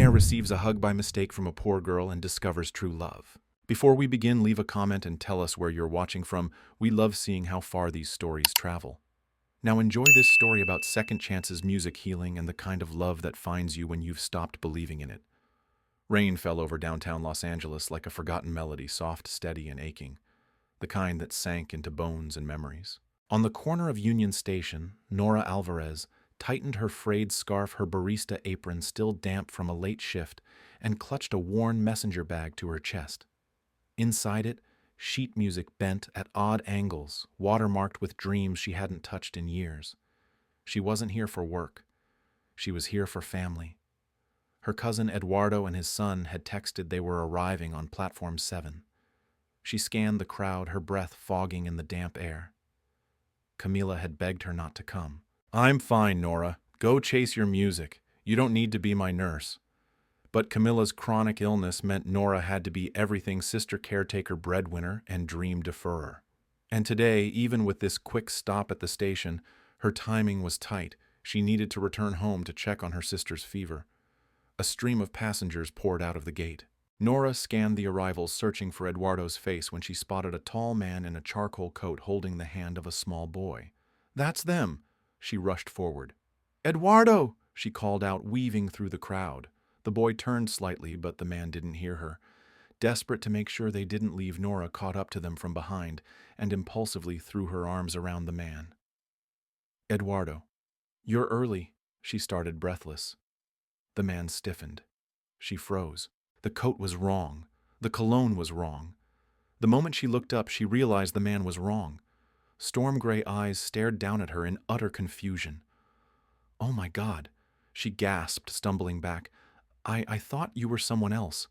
Millionaire receives a hug by mistake from a poor girl and discovers true love. Before we begin, leave a comment and tell us where you're watching from. We love seeing how far these stories travel. Now enjoy this story about second chances, music healing, and the kind of love that finds you when you've stopped believing in it. Rain fell over downtown Los Angeles like a forgotten melody, soft, steady, and aching, the kind that sank into bones and memories. On the corner of Union Station, Nora Alvarez tightened her frayed scarf, her barista apron still damp from a late shift, and clutched a worn messenger bag to her chest. Inside it, sheet music bent at odd angles, watermarked with dreams she hadn't touched in years. She wasn't here for work. She was here for family. Her cousin Eduardo and his son had texted they were arriving on Platform 7. She scanned the crowd, her breath fogging in the damp air. Camila had begged her not to come. "I'm fine, Nora. Go chase your music. You don't need to be my nurse." But Camilla's chronic illness meant Nora had to be everything: sister, caretaker, breadwinner, and dream deferrer. And today, even with this quick stop at the station, her timing was tight. She needed to return home to check on her sister's fever. A stream of passengers poured out of the gate. Nora scanned the arrivals, searching for Eduardo's face, when she spotted a tall man in a charcoal coat holding the hand of a small boy. "That's them!" She rushed forward. "Eduardo!" she called out, weaving through the crowd. The boy turned slightly, but the man didn't hear her. Desperate to make sure they didn't leave, Nora caught up to them from behind and impulsively threw her arms around the man. "Eduardo, you're early," she started, breathless. The man stiffened. She froze. The coat was wrong. The cologne was wrong. The moment she looked up, she realized the man was wrong. Storm-gray eyes stared down at her in utter confusion. "Oh my God," she gasped, stumbling back. I thought you were someone else.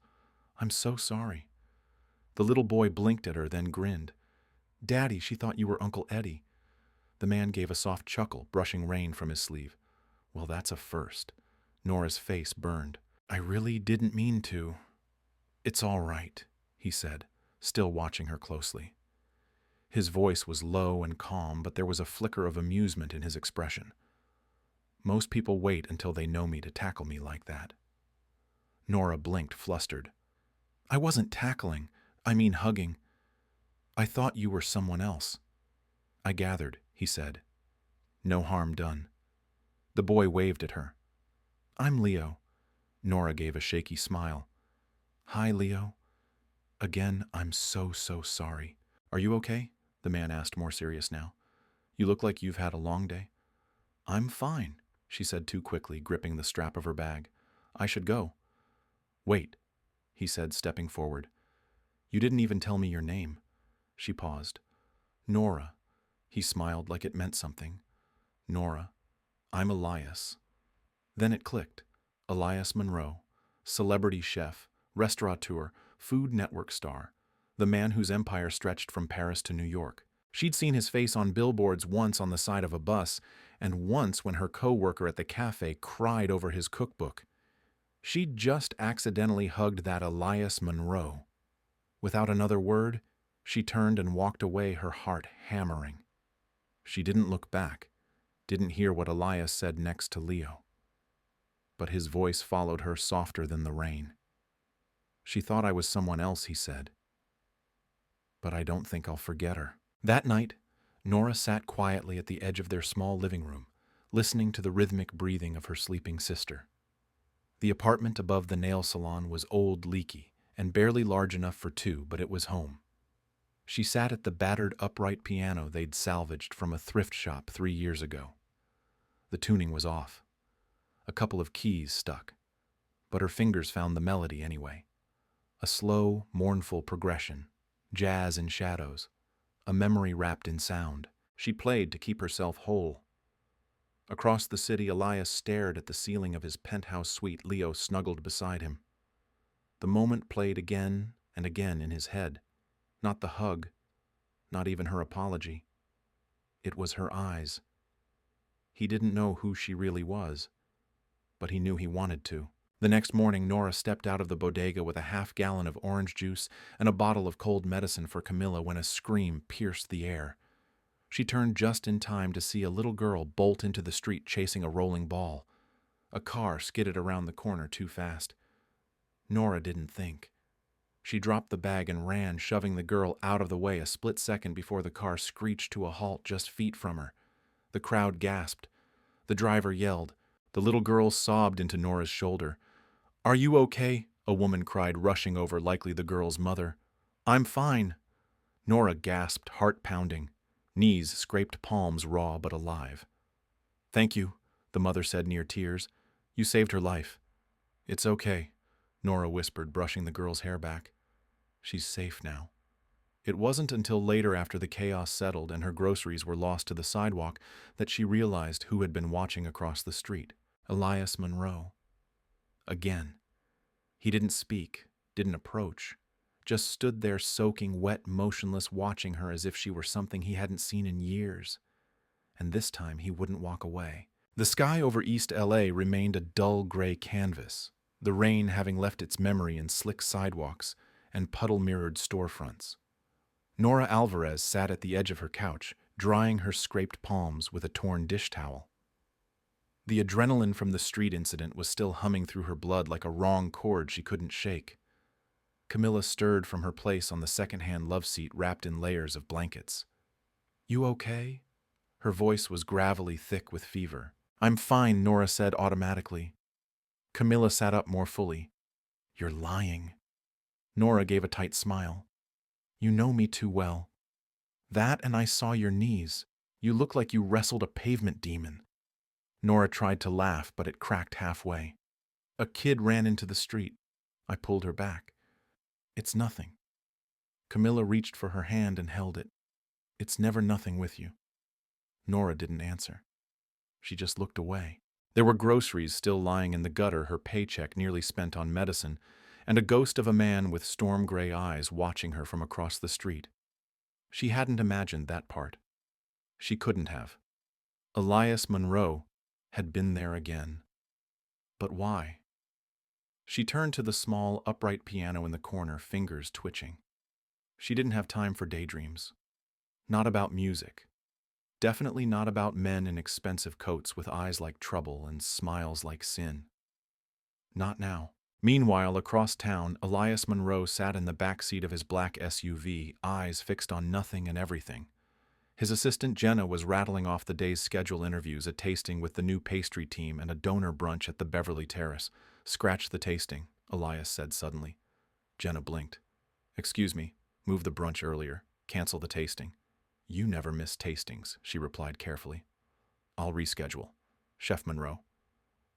I'm so sorry." The little boy blinked at her, then grinned. "Daddy, she thought you were Uncle Eddie." The man gave a soft chuckle, brushing rain from his sleeve. "Well, that's a first." Nora's face burned. "I really didn't mean to." "It's all right," he said, still watching her closely. His voice was low and calm, but there was a flicker of amusement in his expression. "Most people wait until they know me to tackle me like that." Nora blinked, flustered. "I wasn't tackling. I mean hugging. I thought you were someone else." "I gathered," he said. "No harm done." The boy waved at her. "I'm Leo." Nora gave a shaky smile. "Hi, Leo. Again, I'm so sorry." "Are you okay?" the man asked, more serious now. "You look like you've had a long day." "I'm fine," she said too quickly, gripping the strap of her bag. "I should go." "Wait," he said, stepping forward. "You didn't even tell me your name." She paused. "Nora." He smiled like it meant something. "Nora, I'm Elias." Then it clicked. Elias Monroe, celebrity chef, restaurateur, Food Network star, the man whose empire stretched from Paris to New York. She'd seen his face on billboards, once on the side of a bus, and once when her co-worker at the cafe cried over his cookbook. She'd just accidentally hugged that Elias Monroe. Without another word, she turned and walked away, her heart hammering. She didn't look back, didn't hear what Elias said next to Leo. But his voice followed her, softer than the rain. "She thought I was someone else," he said. "But I don't think I'll forget her." That night, Nora sat quietly at the edge of their small living room, listening to the rhythmic breathing of her sleeping sister. The apartment above the nail salon was old, leaky, and barely large enough for two, but it was home. She sat at the battered upright piano they'd salvaged from a thrift shop 3 years ago. The tuning was off. A couple of keys stuck, but her fingers found the melody anyway. A slow, mournful progression, jazz in shadows, a memory wrapped in sound. She played to keep herself whole. Across the city, Elias stared at the ceiling of his penthouse suite. Leo snuggled beside him. The moment played again and again in his head. Not the hug, not even her apology. It was her eyes. He didn't know who she really was, but he knew he wanted to. The next morning, Nora stepped out of the bodega with a half-gallon of orange juice and a bottle of cold medicine for Camilla when a scream pierced the air. She turned just in time to see a little girl bolt into the street chasing a rolling ball. A car skidded around the corner too fast. Nora didn't think. She dropped the bag and ran, shoving the girl out of the way a split second before the car screeched to a halt just feet from her. The crowd gasped. The driver yelled. The little girl sobbed into Nora's shoulder. "Are you okay?" a woman cried, rushing over, likely the girl's mother. "I'm fine." Nora gasped, heart pounding. Knees scraped palms raw but alive. "Thank you," the mother said near tears. "You saved her life." "It's okay," Nora whispered, brushing the girl's hair back. "She's safe now." It wasn't until later, after the chaos settled and her groceries were lost to the sidewalk, that she realized who had been watching across the street. Elias Monroe. Again. He didn't speak, didn't approach, just stood there soaking wet, motionless, watching her as if she were something he hadn't seen in years. And this time he wouldn't walk away. The sky over East LA remained a dull gray canvas, the rain having left its memory in slick sidewalks and puddle-mirrored storefronts. Nora Alvarez sat at the edge of her couch, drying her scraped palms with a torn dish towel. The adrenaline from the street incident was still humming through her blood like a wrong chord she couldn't shake. Camilla stirred from her place on the second-hand love seat wrapped in layers of blankets. "You okay?" Her voice was gravelly thick with fever. "I'm fine," Nora said automatically. Camilla sat up more fully. "You're lying." Nora gave a tight smile. "You know me too well. That, and I saw your knees. You look like you wrestled a pavement demon." Nora tried to laugh, but it cracked halfway. "A kid ran into the street. I pulled her back. It's nothing." Camilla reached for her hand and held it. "It's never nothing with you." Nora didn't answer. She just looked away. There were groceries still lying in the gutter, her paycheck nearly spent on medicine, and a ghost of a man with storm-gray eyes watching her from across the street. She hadn't imagined that part. She couldn't have. Elias Monroe had been there again. But why? She turned to the small, upright piano in the corner, fingers twitching. She didn't have time for daydreams. Not about music. Definitely not about men in expensive coats with eyes like trouble and smiles like sin. Not now. Meanwhile, across town, Elias Monroe sat in the back seat of his black SUV, eyes fixed on nothing and everything. His assistant Jenna was rattling off the day's schedule interviews, a tasting with the new pastry team, and a donor brunch at the Beverly Terrace. "Scratch the tasting," Elias said suddenly. Jenna blinked. "Excuse me, move the brunch earlier. Cancel the tasting." "You never miss tastings," she replied carefully. "I'll reschedule. Chef Monroe."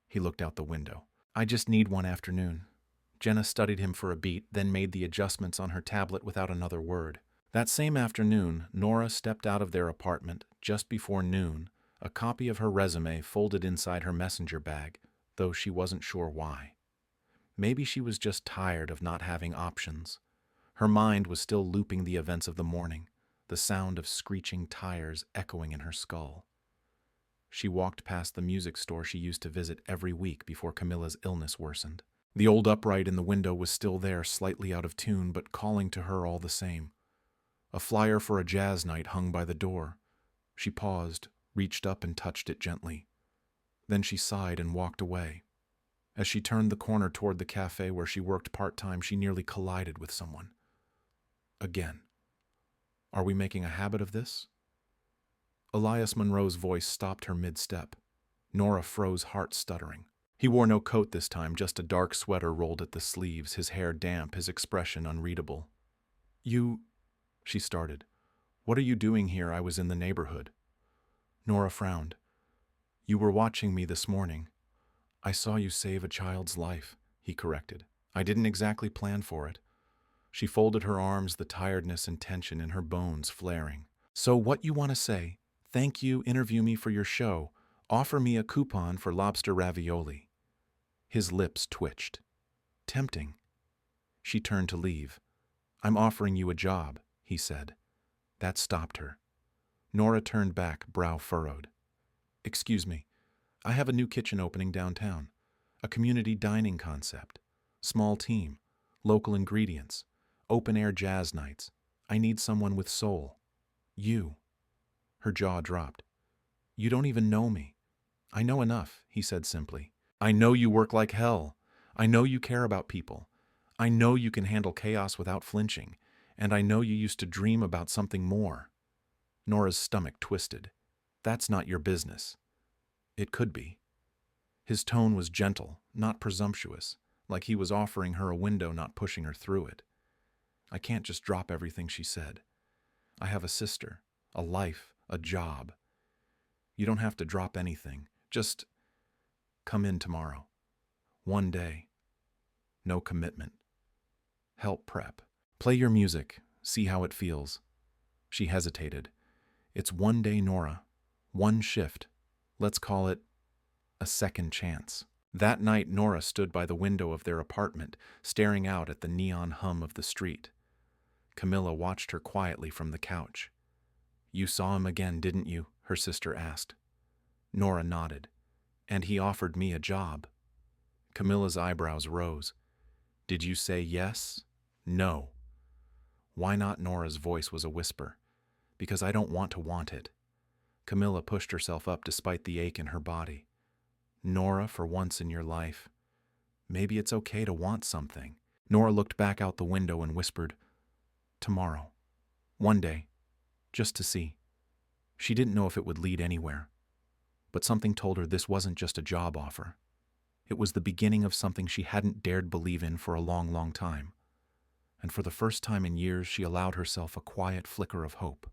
He looked out the window. "I just need one afternoon." Jenna studied him for a beat, then made the adjustments on her tablet without another word. That same afternoon, Nora stepped out of their apartment just before noon, a copy of her resume folded inside her messenger bag, though she wasn't sure why. Maybe she was just tired of not having options. Her mind was still looping the events of the morning, the sound of screeching tires echoing in her skull. She walked past the music store she used to visit every week before Camilla's illness worsened. The old upright in the window was still there, slightly out of tune, but calling to her all the same. A flyer for a jazz night hung by the door. She paused, reached up and touched it gently. Then she sighed and walked away. As she turned the corner toward the cafe where she worked part-time, she nearly collided with someone. Again. "Are we making a habit of this?" Elias Monroe's voice stopped her mid-step. Nora froze, heart stuttering. He wore no coat this time, just a dark sweater rolled at the sleeves, his hair damp, his expression unreadable. "You..." she started. "What are you doing here? I was in the neighborhood." Nora frowned. "You were watching me this morning. I saw you save a child's life," he corrected. "I didn't exactly plan for it." She folded her arms, the tiredness and tension in her bones flaring. "So what you want to say? Thank you, interview me for your show. Offer me a coupon for lobster ravioli." His lips twitched. Tempting. She turned to leave. "I'm offering you a job," he said. That stopped her. Nora turned back, brow furrowed. "Excuse me. I have a new kitchen opening downtown. A community dining concept. Small team. Local ingredients. Open-air jazz nights. I need someone with soul." "You." Her jaw dropped. "You don't even know me." "I know enough," he said simply. "I know you work like hell. I know you care about people. I know you can handle chaos without flinching, and I know you used to dream about something more." Nora's stomach twisted. "That's not your business." It could be. His tone was gentle, not presumptuous, like he was offering her a window, not pushing her through it. "I can't just drop everything," she said. "I have a sister, a life, a job. You don't have to drop anything. Just come in tomorrow. One day. No commitment. Help prep. Play your music. See how it feels." She hesitated. "It's one day, Nora. One shift. Let's call it a second chance." That night, Nora stood by the window of their apartment, staring out at the neon hum of the street. Camilla watched her quietly from the couch. "You saw him again, didn't you?" her sister asked. Nora nodded. "And he offered me a job." Camilla's eyebrows rose. "Did you say yes? No." "Why not?" Nora's voice was a whisper. "Because I don't want it." Camilla pushed herself up despite the ache in her body. "Nora, for once in your life, maybe it's okay to want something." Nora looked back out the window and whispered, "Tomorrow. One day. Just to see." She didn't know if it would lead anywhere, but something told her this wasn't just a job offer. It was the beginning of something she hadn't dared believe in for a long, long time. And for the first time in years, she allowed herself a quiet flicker of hope.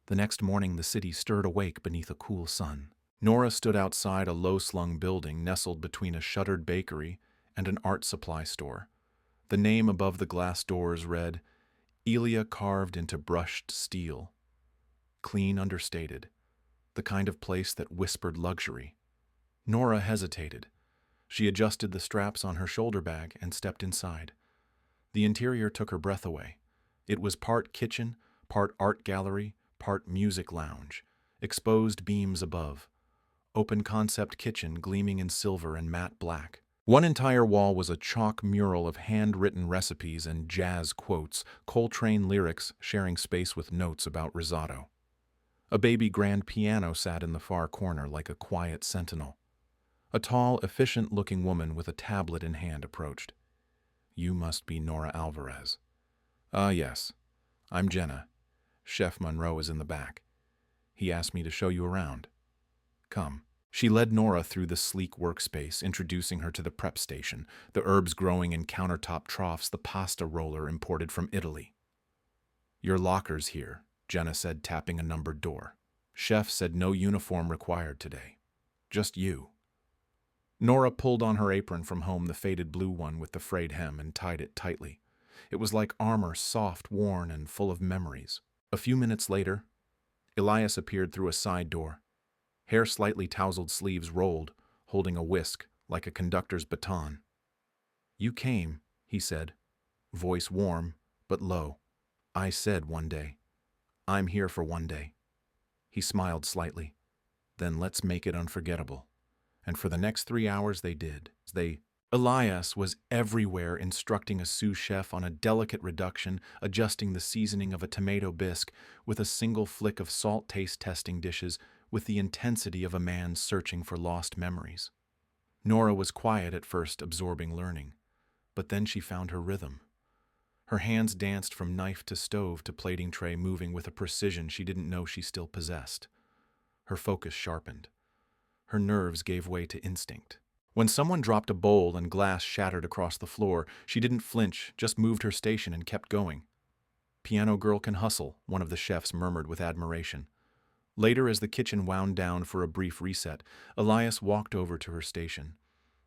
The next morning, the city stirred awake beneath a cool sun. Nora stood outside a low-slung building nestled between a shuttered bakery and an art supply store. The name above the glass doors read, "Elia carved into brushed steel." Clean, understated. The kind of place that whispered luxury. Nora hesitated. She adjusted the straps on her shoulder bag and stepped inside. The interior took her breath away. It was part kitchen, part art gallery, part music lounge. Exposed beams above. Open concept kitchen gleaming in silver and matte black. One entire wall was a chalk mural of handwritten recipes and jazz quotes, Coltrane lyrics sharing space with notes about risotto. A baby grand piano sat in the far corner like a quiet sentinel. A tall, efficient-looking woman with a tablet in hand approached. "You must be Nora Alvarez." "Ah, yes. I'm Jenna. Chef Monroe is in the back. He asked me to show you around. Come." She led Nora through the sleek workspace, introducing her to the prep station, the herbs growing in countertop troughs, the pasta roller imported from Italy. "Your locker's here," Jenna said, tapping a numbered door. "Chef said no uniform required today. Just you." Nora pulled on her apron from home, the faded blue one with the frayed hem, and tied it tightly. It was like armor, soft, worn, and full of memories. A few minutes later, Elias appeared through a side door. Hair slightly tousled, sleeves rolled, holding a whisk, like a conductor's baton. "You came," he said, voice warm, but low. "I said one day. I'm here for one day." He smiled slightly. "Then let's make it unforgettable." And for the next 3 hours they did. Elias was everywhere, instructing a sous chef on a delicate reduction, adjusting the seasoning of a tomato bisque with a single flick of salt, taste testing dishes with the intensity of a man searching for lost memories. Nora was quiet at first, absorbing learning, but then she found her rhythm. Her hands danced from knife to stove to plating tray, moving with a precision she didn't know she still possessed. Her focus sharpened. Her nerves gave way to instinct. When someone dropped a bowl and glass shattered across the floor, she didn't flinch, just moved her station and kept going. "Piano girl can hustle," one of the chefs murmured with admiration. Later, as the kitchen wound down for a brief reset, Elias walked over to her station.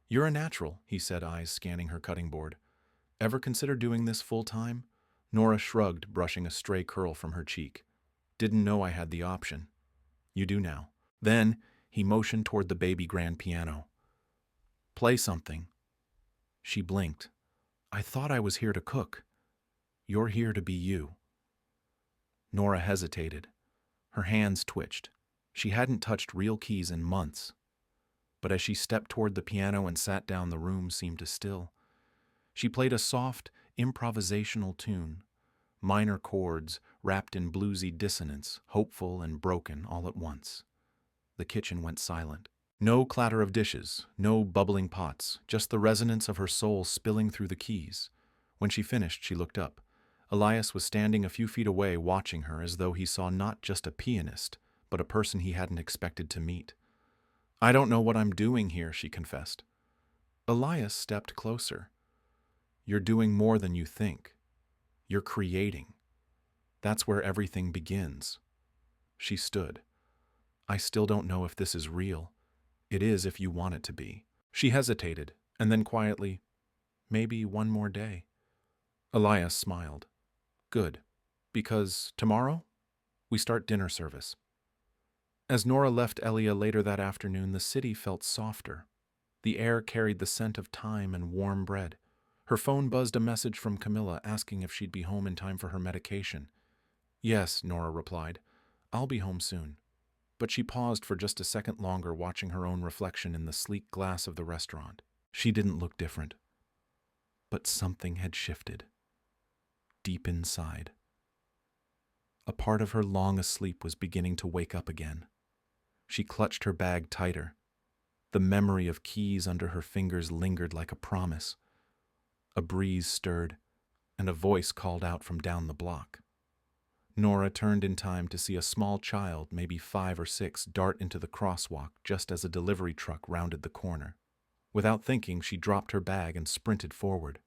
"You're a natural," he said, eyes scanning her cutting board. "Ever consider doing this full-time?" Nora shrugged, brushing a stray curl from her cheek. "Didn't know I had the option." "You do now." Then, he motioned toward the baby grand piano. "Play something." She blinked. "I thought I was here to cook." "You're here to be you." Nora hesitated. Her hands twitched. She hadn't touched real keys in months. But as she stepped toward the piano and sat down, the room seemed to still. She played a soft, improvisational tune, minor chords wrapped in bluesy dissonance, hopeful and broken all at once. The kitchen went silent. No clatter of dishes, no bubbling pots, just the resonance of her soul spilling through the keys. When she finished, she looked up. Elias was standing a few feet away watching her as though he saw not just a pianist, but a person he hadn't expected to meet. "I don't know what I'm doing here," she confessed. Elias stepped closer. "You're doing more than you think. You're creating. That's where everything begins." She stood. "I still don't know if this is real. It is if you want it to be." She hesitated, and then quietly, "Maybe one more day." Elias smiled. "Good. Because tomorrow, we start dinner service." As Nora left Elia later that afternoon, the city felt softer. The air carried the scent of thyme and warm bread. Her phone buzzed a message from Camilla asking if she'd be home in time for her medication. "Yes," Nora replied. "I'll be home soon." But she paused for just a second longer, watching her own reflection in the sleek glass of the restaurant. She didn't look different. But something had shifted. Deep inside. A part of her long asleep was beginning to wake up again. She clutched her bag tighter. The memory of keys under her fingers lingered like a promise. A breeze stirred, and a voice called out from down the block. Nora turned in time to see a small child, maybe 5 or 6, dart into the crosswalk just as a delivery truck rounded the corner. Without thinking, she dropped her bag and sprinted forward.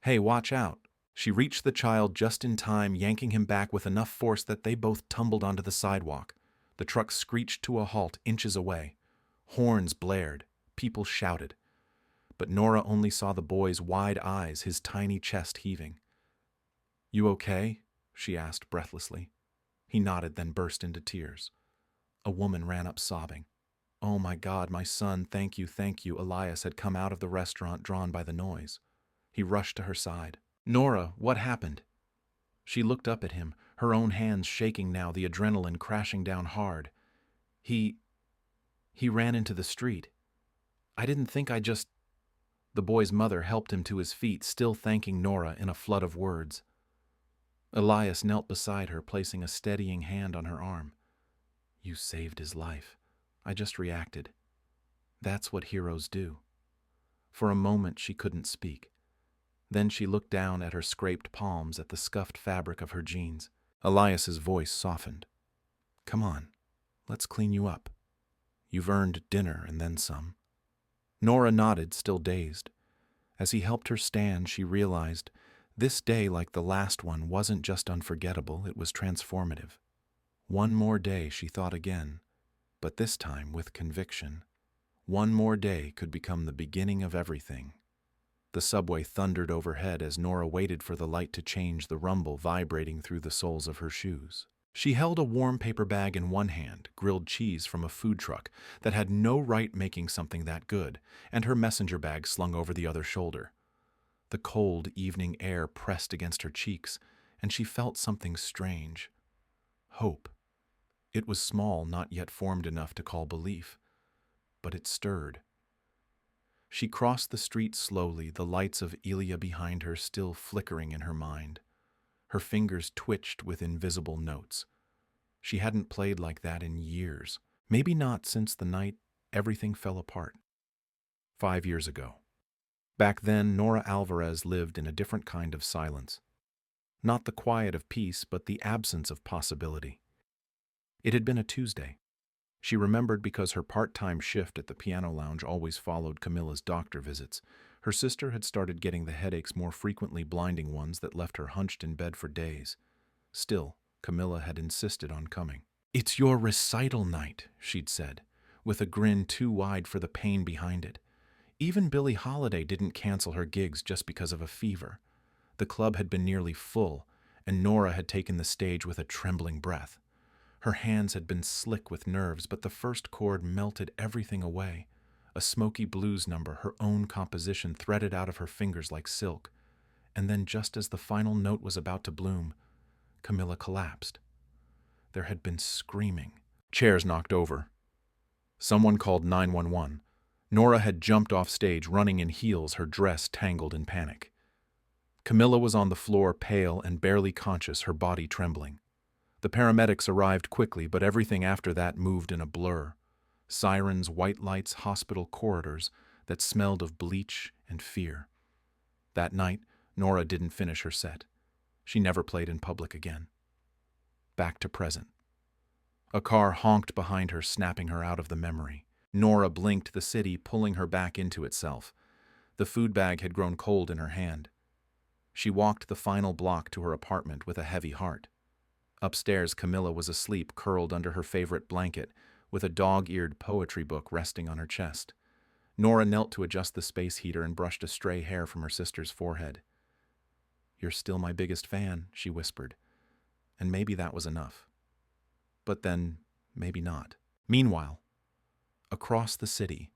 "Hey, watch out!" She reached the child just in time, yanking him back with enough force that they both tumbled onto the sidewalk. The truck screeched to a halt inches away. Horns blared. People shouted. But Nora only saw the boy's wide eyes, his tiny chest heaving. "You okay?" she asked breathlessly. He nodded, then burst into tears. A woman ran up sobbing. "Oh my God, my son, thank you, thank you." Elias had come out of the restaurant, drawn by the noise. He rushed to her side. "Nora, what happened?" She looked up at him, her own hands shaking now, the adrenaline crashing down hard. He ran into the street. I didn't think I just..." The boy's mother helped him to his feet, still thanking Nora in a flood of words. Elias knelt beside her, placing a steadying hand on her arm. "You saved his life. I just reacted. That's what heroes do." For a moment she couldn't speak. Then she looked down at her scraped palms, at the scuffed fabric of her jeans. Elias's voice softened. "Come on, let's clean you up. You've earned dinner and then some." Nora nodded, still dazed. As he helped her stand, she realized this day, like the last one, wasn't just unforgettable, it was transformative. One more day, she thought again, but this time with conviction. One more day could become the beginning of everything. The subway thundered overhead as Nora waited for the light to change, the rumble vibrating through the soles of her shoes. She held a warm paper bag in one hand, grilled cheese from a food truck that had no right making something that good, and her messenger bag slung over the other shoulder. The cold evening air pressed against her cheeks, and she felt something strange. Hope. It was small, not yet formed enough to call belief, but it stirred. She crossed the street slowly, the lights of Elia behind her still flickering in her mind. Her fingers twitched with invisible notes. She hadn't played like that in years, maybe not since the night everything fell apart. 5 years ago. Back then, Nora Alvarez lived in a different kind of silence. Not the quiet of peace, but the absence of possibility. It had been a Tuesday. She remembered because her part-time shift at the piano lounge always followed Camilla's doctor visits. Her sister had started getting the headaches, more frequently blinding ones that left her hunched in bed for days. Still, Camilla had insisted on coming. "It's your recital night," she'd said, with a grin too wide for the pain behind it. Even Billie Holiday didn't cancel her gigs just because of a fever. The club had been nearly full, and Nora had taken the stage with a trembling breath. Her hands had been slick with nerves, but the first chord melted everything away. A smoky blues number, her own composition, threaded out of her fingers like silk. And then, just as the final note was about to bloom, Camilla collapsed. There had been screaming. Chairs knocked over. Someone called 911. Nora had jumped off stage, running in heels, her dress tangled in panic. Camilla was on the floor, pale and barely conscious, her body trembling. The paramedics arrived quickly, but everything after that moved in a blur. Sirens, white lights, hospital corridors that smelled of bleach and fear. That night, Nora didn't finish her set. She never played in public again. Back to present. A car honked behind her, snapping her out of the memory. Nora blinked, the city pulling her back into itself. The food bag had grown cold in her hand. She walked the final block to her apartment with a heavy heart. Upstairs, Camilla was asleep, curled under her favorite blanket, with a dog-eared poetry book resting on her chest. Nora knelt to adjust the space heater and brushed a stray hair from her sister's forehead. "You're still my biggest fan," she whispered. And maybe that was enough. But then, maybe not. Meanwhile, across the city,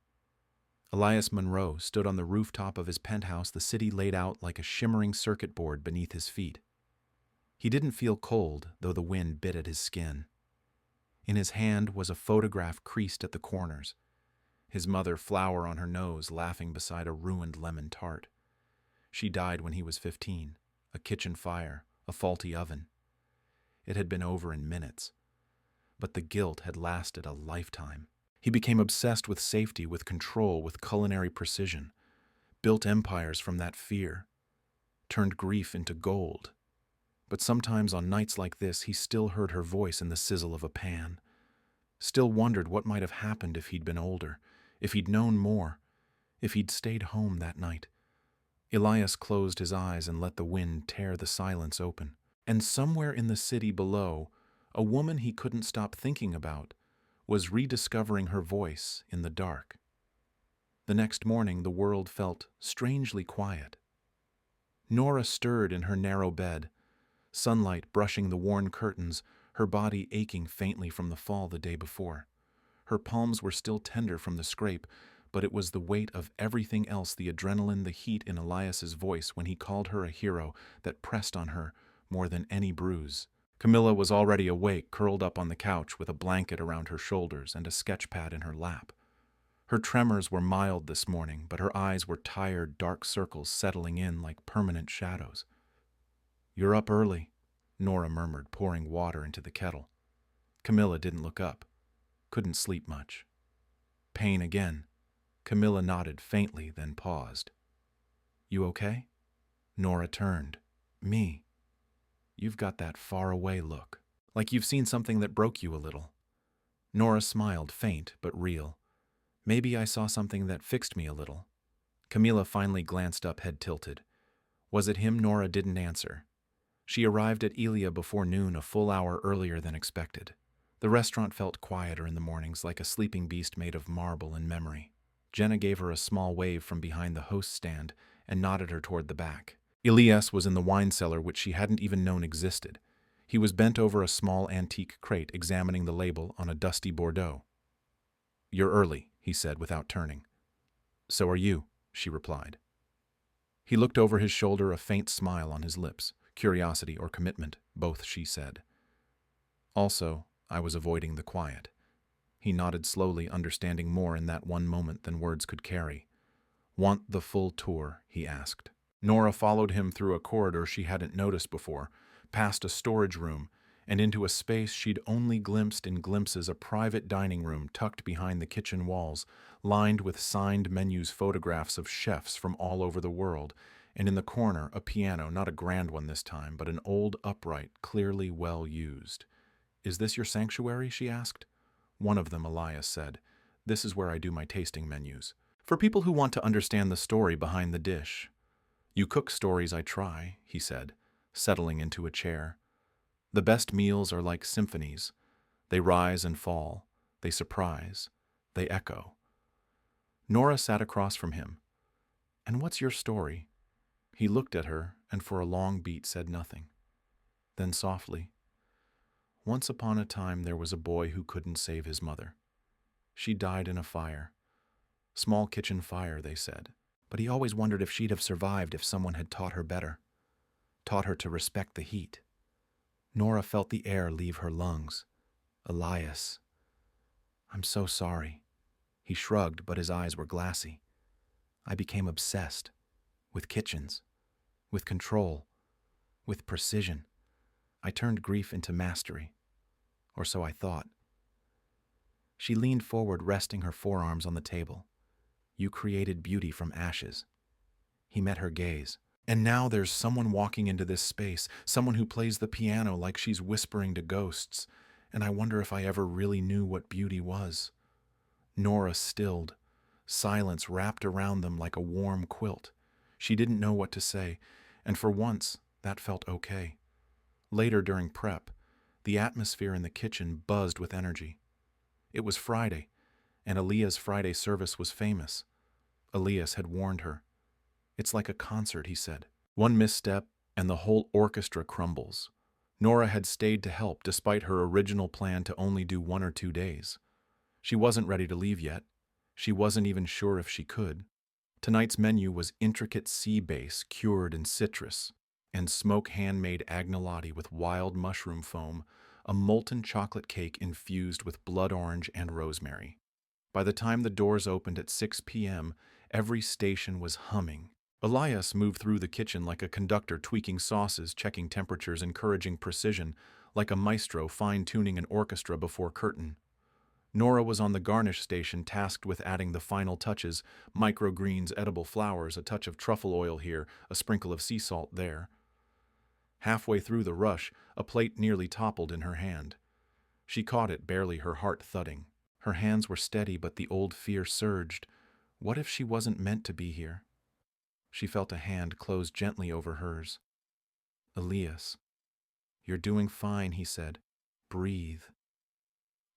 Elias Monroe stood on the rooftop of his penthouse, the city laid out like a shimmering circuit board beneath his feet. He didn't feel cold, though the wind bit at his skin. In his hand was a photograph creased at the corners, his mother, flower on her nose, laughing beside a ruined lemon tart. She died when he was 15, a kitchen fire, a faulty oven. It had been over in minutes, but the guilt had lasted a lifetime. He became obsessed with safety, with control, with culinary precision, built empires from that fear, turned grief into gold. But sometimes on nights like this, he still heard her voice in the sizzle of a pan, still wondered what might have happened if he'd been older, if he'd known more, if he'd stayed home that night. Elias closed his eyes and let the wind tear the silence open. And somewhere in the city below, a woman he couldn't stop thinking about was rediscovering her voice in the dark. The next morning, the world felt strangely quiet. Nora stirred in her narrow bed, sunlight brushing the worn curtains, her body aching faintly from the fall the day before. Her palms were still tender from the scrape, but it was the weight of everything else, the adrenaline, the heat in Elias's voice when he called her a hero, that pressed on her more than any bruise. Camilla was already awake, curled up on the couch with a blanket around her shoulders and a sketch pad in her lap. Her tremors were mild this morning, but her eyes were tired, dark circles settling in like permanent shadows. "You're up early," Nora murmured, pouring water into the kettle. Camilla didn't look up. Couldn't sleep much. Pain again. Camilla nodded faintly, then paused. "You okay?" Nora turned. "Me? You've got that far-away look. Like you've seen something that broke you a little." Nora smiled, faint but real. "Maybe I saw something that fixed me a little." Camilla finally glanced up, head tilted. Was it him? Nora didn't answer. She arrived at Elia before noon, a full hour earlier than expected. The restaurant felt quieter in the mornings, like a sleeping beast made of marble and memory. Jenna gave her a small wave from behind the host stand and nodded her toward the back. Elias was in the wine cellar, which she hadn't even known existed. He was bent over a small antique crate, examining the label on a dusty Bordeaux. "You're early," he said without turning. "So are you," she replied. He looked over his shoulder, a faint smile on his lips. Curiosity or commitment, both, she said. "Also, I was avoiding the quiet." He nodded slowly, understanding more in that one moment than words could carry. "Want the full tour?" he asked. Nora followed him through a corridor she hadn't noticed before, past a storage room, and into a space she'd only glimpsed in glimpses, a private dining room tucked behind the kitchen walls, lined with signed menus, photographs of chefs from all over the world, and in the corner a piano, not a grand one this time, but an old upright, clearly well used. "Is this your sanctuary?" she asked. "One of them," Elias said. "This is where I do my tasting menus. For people who want to understand the story behind the dish." "You cook stories, I try," he said, settling into a chair. "The best meals are like symphonies. They rise and fall. They surprise. They echo." Nora sat across from him. "And what's your story?" He looked at her and for a long beat said nothing. Then softly, "Once upon a time there was a boy who couldn't save his mother. She died in a fire. Small kitchen fire, they said. But he always wondered if she'd have survived if someone had taught her better. Taught her to respect the heat." Nora felt the air leave her lungs. "Elias, I'm so sorry." He shrugged, but his eyes were glassy. "I became obsessed. With kitchens. With control. With precision. I turned grief into mastery. Or so I thought." She leaned forward, resting her forearms on the table. "You created beauty from ashes." He met her gaze. And now there's someone walking into this space, someone who plays the piano like she's whispering to ghosts, and I wonder if I ever really knew what beauty was. Nora stilled. Silence wrapped around them like a warm quilt. She didn't know what to say, and for once, that felt okay. Later during prep, the atmosphere in the kitchen buzzed with energy. It was Friday, and Elias' Friday service was famous. Elias had warned her. "It's like a concert," he said. "One misstep, and the whole orchestra crumbles." Nora had stayed to help despite her original plan to only do 1 or 2 days. She wasn't ready to leave yet. She wasn't even sure if she could. Tonight's menu was intricate sea bass cured in citrus, and smoke handmade agnolotti with wild mushroom foam, a molten chocolate cake infused with blood orange and rosemary. By the time the doors opened at 6 p.m., every station was humming. Elias moved through the kitchen like a conductor tweaking sauces, checking temperatures, encouraging precision, like a maestro fine-tuning an orchestra before curtain. Nora was on the garnish station tasked with adding the final touches, microgreens, edible flowers, a touch of truffle oil here, a sprinkle of sea salt there. Halfway through the rush, a plate nearly toppled in her hand. She caught it, barely, her heart thudding. Her hands were steady, but the old fear surged. What if she wasn't meant to be here? She felt a hand close gently over hers. "Elias, you're doing fine," he said. "Breathe."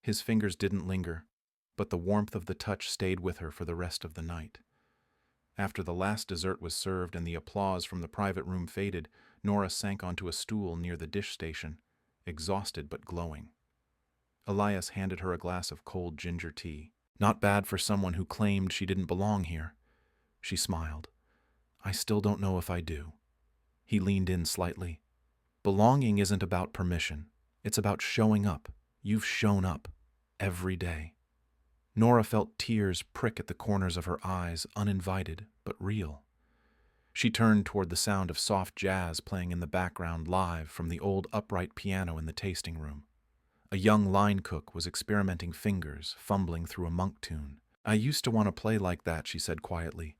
His fingers didn't linger, but the warmth of the touch stayed with her for the rest of the night. After the last dessert was served and the applause from the private room faded, Nora sank onto a stool near the dish station, exhausted but glowing. Elias handed her a glass of cold ginger tea. Not bad for someone who claimed she didn't belong here. She smiled. "I still don't know if I do." He leaned in slightly. "Belonging isn't about permission. It's about showing up. You've shown up. Every day." Nora felt tears prick at the corners of her eyes, uninvited but real. She turned toward the sound of soft jazz playing in the background live from the old upright piano in the tasting room. A young line cook was experimenting fingers, fumbling through a monk tune. "I used to want to play like that," she said quietly.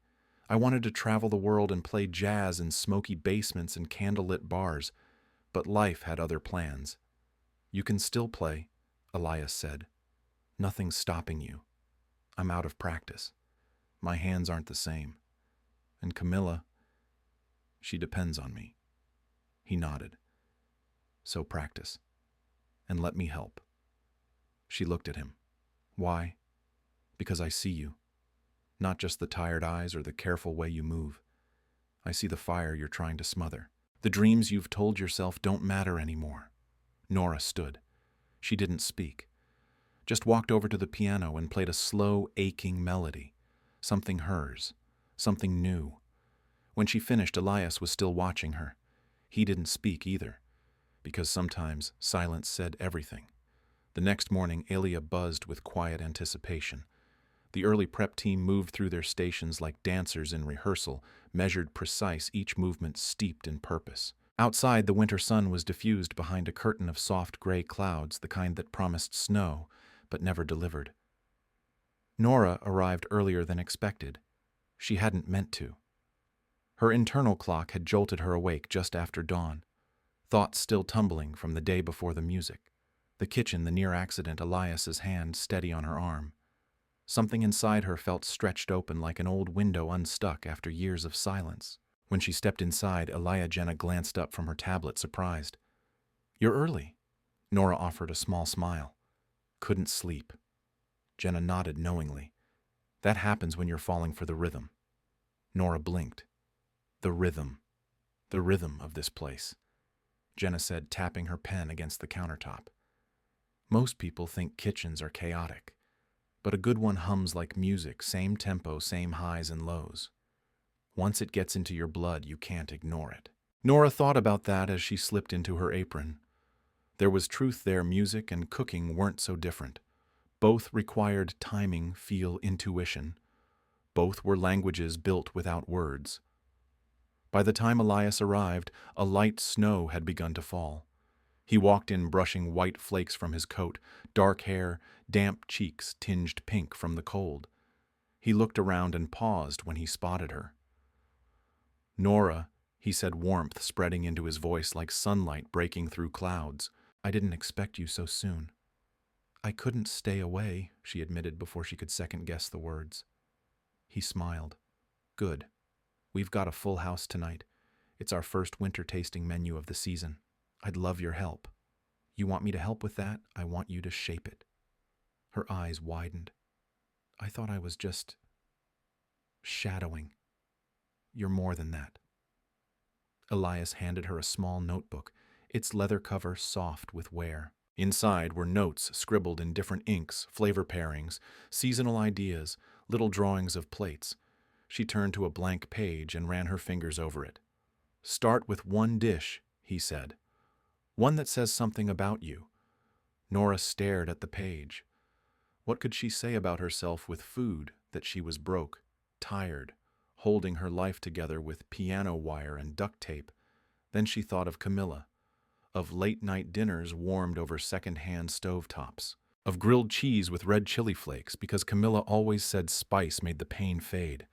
"I wanted to travel the world and play jazz in smoky basements and candlelit bars, but life had other plans." "You can still play," Elias said. "Nothing's stopping you. I'm out of practice. My hands aren't the same. And Camilla, she depends on me." He nodded. "So practice. And let me help." She looked at him. "Why?" "Because I see you. Not just the tired eyes or the careful way you move. I see the fire you're trying to smother. The dreams you've told yourself don't matter anymore." Nora stood. She didn't speak. Just walked over to the piano and played a slow, aching melody. Something hers. Something new. When she finished, Elias was still watching her. He didn't speak either, because sometimes silence said everything. The next morning, Elia buzzed with quiet anticipation. The early prep team moved through their stations like dancers in rehearsal, measured precise, each movement steeped in purpose. Outside, the winter sun was diffused behind a curtain of soft gray clouds, the kind that promised snow, but never delivered. Nora arrived earlier than expected. She hadn't meant to. Her internal clock had jolted her awake just after dawn, thoughts still tumbling from the day before the music. The kitchen, the near accident, Elias's hand steady on her arm. Something inside her felt stretched open like an old window unstuck after years of silence. When she stepped inside, Jenna glanced up from her tablet, surprised. "You're early." Nora offered a small smile. "Couldn't sleep." Jenna nodded knowingly. "That happens when you're falling for the rhythm." Nora blinked. The rhythm. The rhythm of this place," Jenna said, tapping her pen against the countertop. "Most people think kitchens are chaotic, but a good one hums like music, same tempo, same highs and lows. Once it gets into your blood, you can't ignore it." Nora thought about that as she slipped into her apron. There was truth there. Music and cooking weren't so different. Both required timing, feel, intuition. Both were languages built without words. By the time Elias arrived, a light snow had begun to fall. He walked in brushing white flakes from his coat, dark hair, damp cheeks tinged pink from the cold. He looked around and paused when he spotted her. "Nora, he said, warmth spreading into his voice like sunlight breaking through clouds. I didn't expect you so soon. I couldn't stay away, she admitted before she could second-guess the words. He smiled. Good. We've got a full house tonight. It's our first winter tasting menu of the season. I'd love your help. You want me to help with that? I want you to shape it. Her eyes widened. I thought I was just shadowing. You're more than that. Elias handed her a small notebook, its leather cover soft with wear. Inside were notes scribbled in different inks, flavor pairings, seasonal ideas, little drawings of plates. She turned to a blank page and ran her fingers over it. Start with one dish, he said. One that says something about you. Nora stared at the page. What could she say about herself with food that she was broke, tired, holding her life together with piano wire and duct tape? Then she thought of Camilla, of late-night dinners warmed over second-hand stovetops, of grilled cheese with red chili flakes because Camilla always said spice made the pain fade,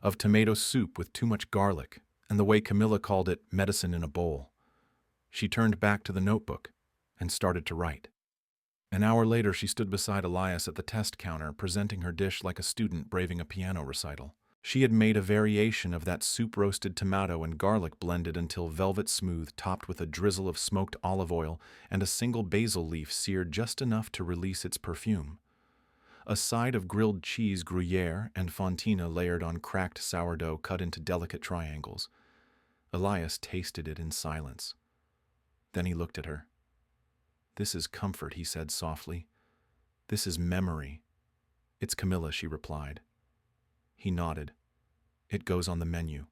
of tomato soup with too much garlic, and the way Camilla called it medicine in a bowl. She turned back to the notebook and started to write. An hour later, she stood beside Elias at the test counter, presenting her dish like a student braving a piano recital. She had made a variation of that soup-roasted tomato and garlic blended until velvet smooth, topped with a drizzle of smoked olive oil and a single basil leaf seared just enough to release its perfume. A side of grilled cheese Gruyere and fontina layered on cracked sourdough cut into delicate triangles. Elias tasted it in silence. Then he looked at her. This is comfort, he said softly. This is memory. It's Camilla, she replied. He nodded. It goes on the menu.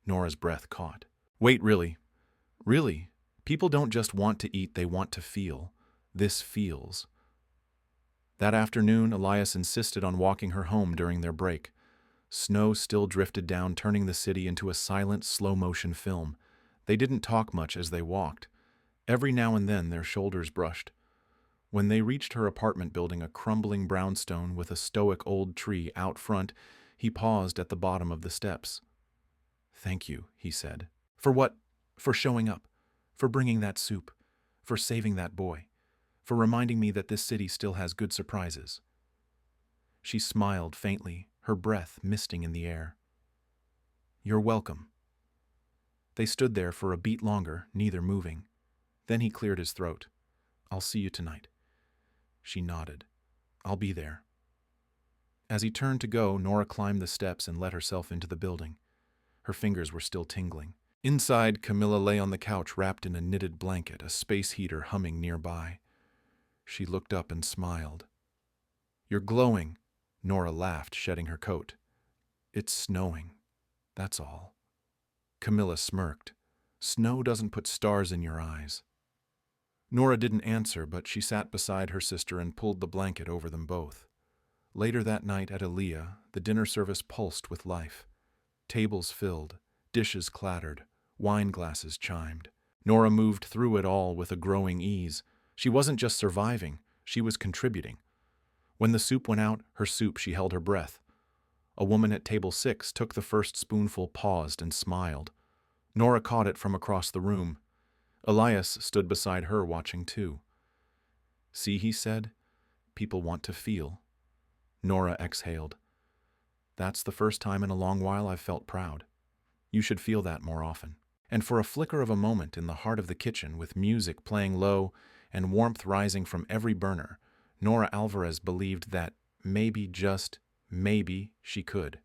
Nora's breath caught. Wait, really? Really? People don't just want to eat, they want to feel. This feels. That afternoon, Elias insisted on walking her home during their break. Snow still drifted down, turning the city into a silent, slow-motion film. They didn't talk much as they walked. Every now and then their shoulders brushed. When they reached her apartment building, a crumbling brownstone with a stoic old tree out front, he paused at the bottom of the steps. Thank you, he said. For what? For showing up. For bringing that soup. For saving that boy. For reminding me that this city still has good surprises. She smiled faintly, her breath misting in the air. You're welcome. They stood there for a beat longer, neither moving. Then he cleared his throat. I'll see you tonight. She nodded. I'll be there. As he turned to go, Nora climbed the steps and let herself into the building. Her fingers were still tingling. Inside, Camilla lay on the couch wrapped in a knitted blanket, a space heater humming nearby. She looked up and smiled. You're glowing, Nora laughed, shedding her coat. It's snowing. That's all. Camilla smirked. Snow doesn't put stars in your eyes. Nora didn't answer, but she sat beside her sister and pulled the blanket over them both. Later that night at Elias, the dinner service pulsed with life. Tables filled, dishes clattered, wine glasses chimed. Nora moved through it all with a growing ease. She wasn't just surviving, she was contributing. When the soup went out, her soup, she held her breath. A woman at table 6 took the first spoonful, paused, and smiled. Nora caught it from across the room. Elias stood beside her, watching too. See, he said, people want to feel. Nora exhaled. That's the first time in a long while I've felt proud. You should feel that more often. And for a flicker of a moment in the heart of the kitchen, with music playing low and warmth rising from every burner, Nora Alvarez believed that maybe, just maybe, she could.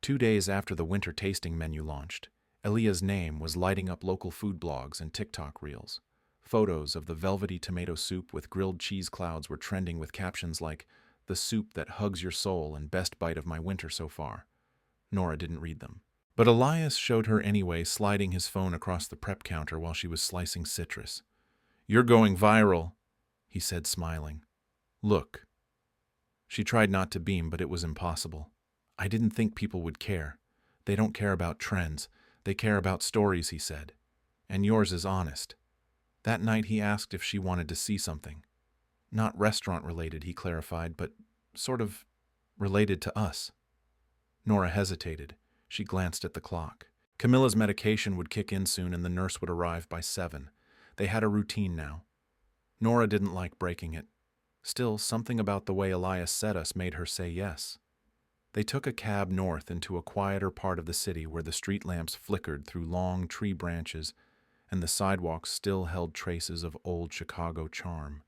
2 days after the winter tasting menu launched, Elias' name was lighting up local food blogs and TikTok reels. Photos of the velvety tomato soup with grilled cheese clouds were trending with captions like, "The soup that hugs your soul and best bite of my winter so far." Nora didn't read them. But Elias showed her anyway, sliding his phone across the prep counter while she was slicing citrus. "You're going viral," he said, smiling. "Look." She tried not to beam, but it was impossible. "I didn't think people would care. They don't care about trends. They care about stories," he said. "And yours is honest." That night he asked if she wanted to see something. Not restaurant-related, he clarified, but sort of related to us. Nora hesitated. She glanced at the clock. Camilla's medication would kick in soon and the nurse would arrive by 7. They had a routine now. Nora didn't like breaking it. Still, something about the way Elias said us made her say yes. They took a cab north into a quieter part of the city where the street lamps flickered through long tree branches and the sidewalks still held traces of old Chicago charm.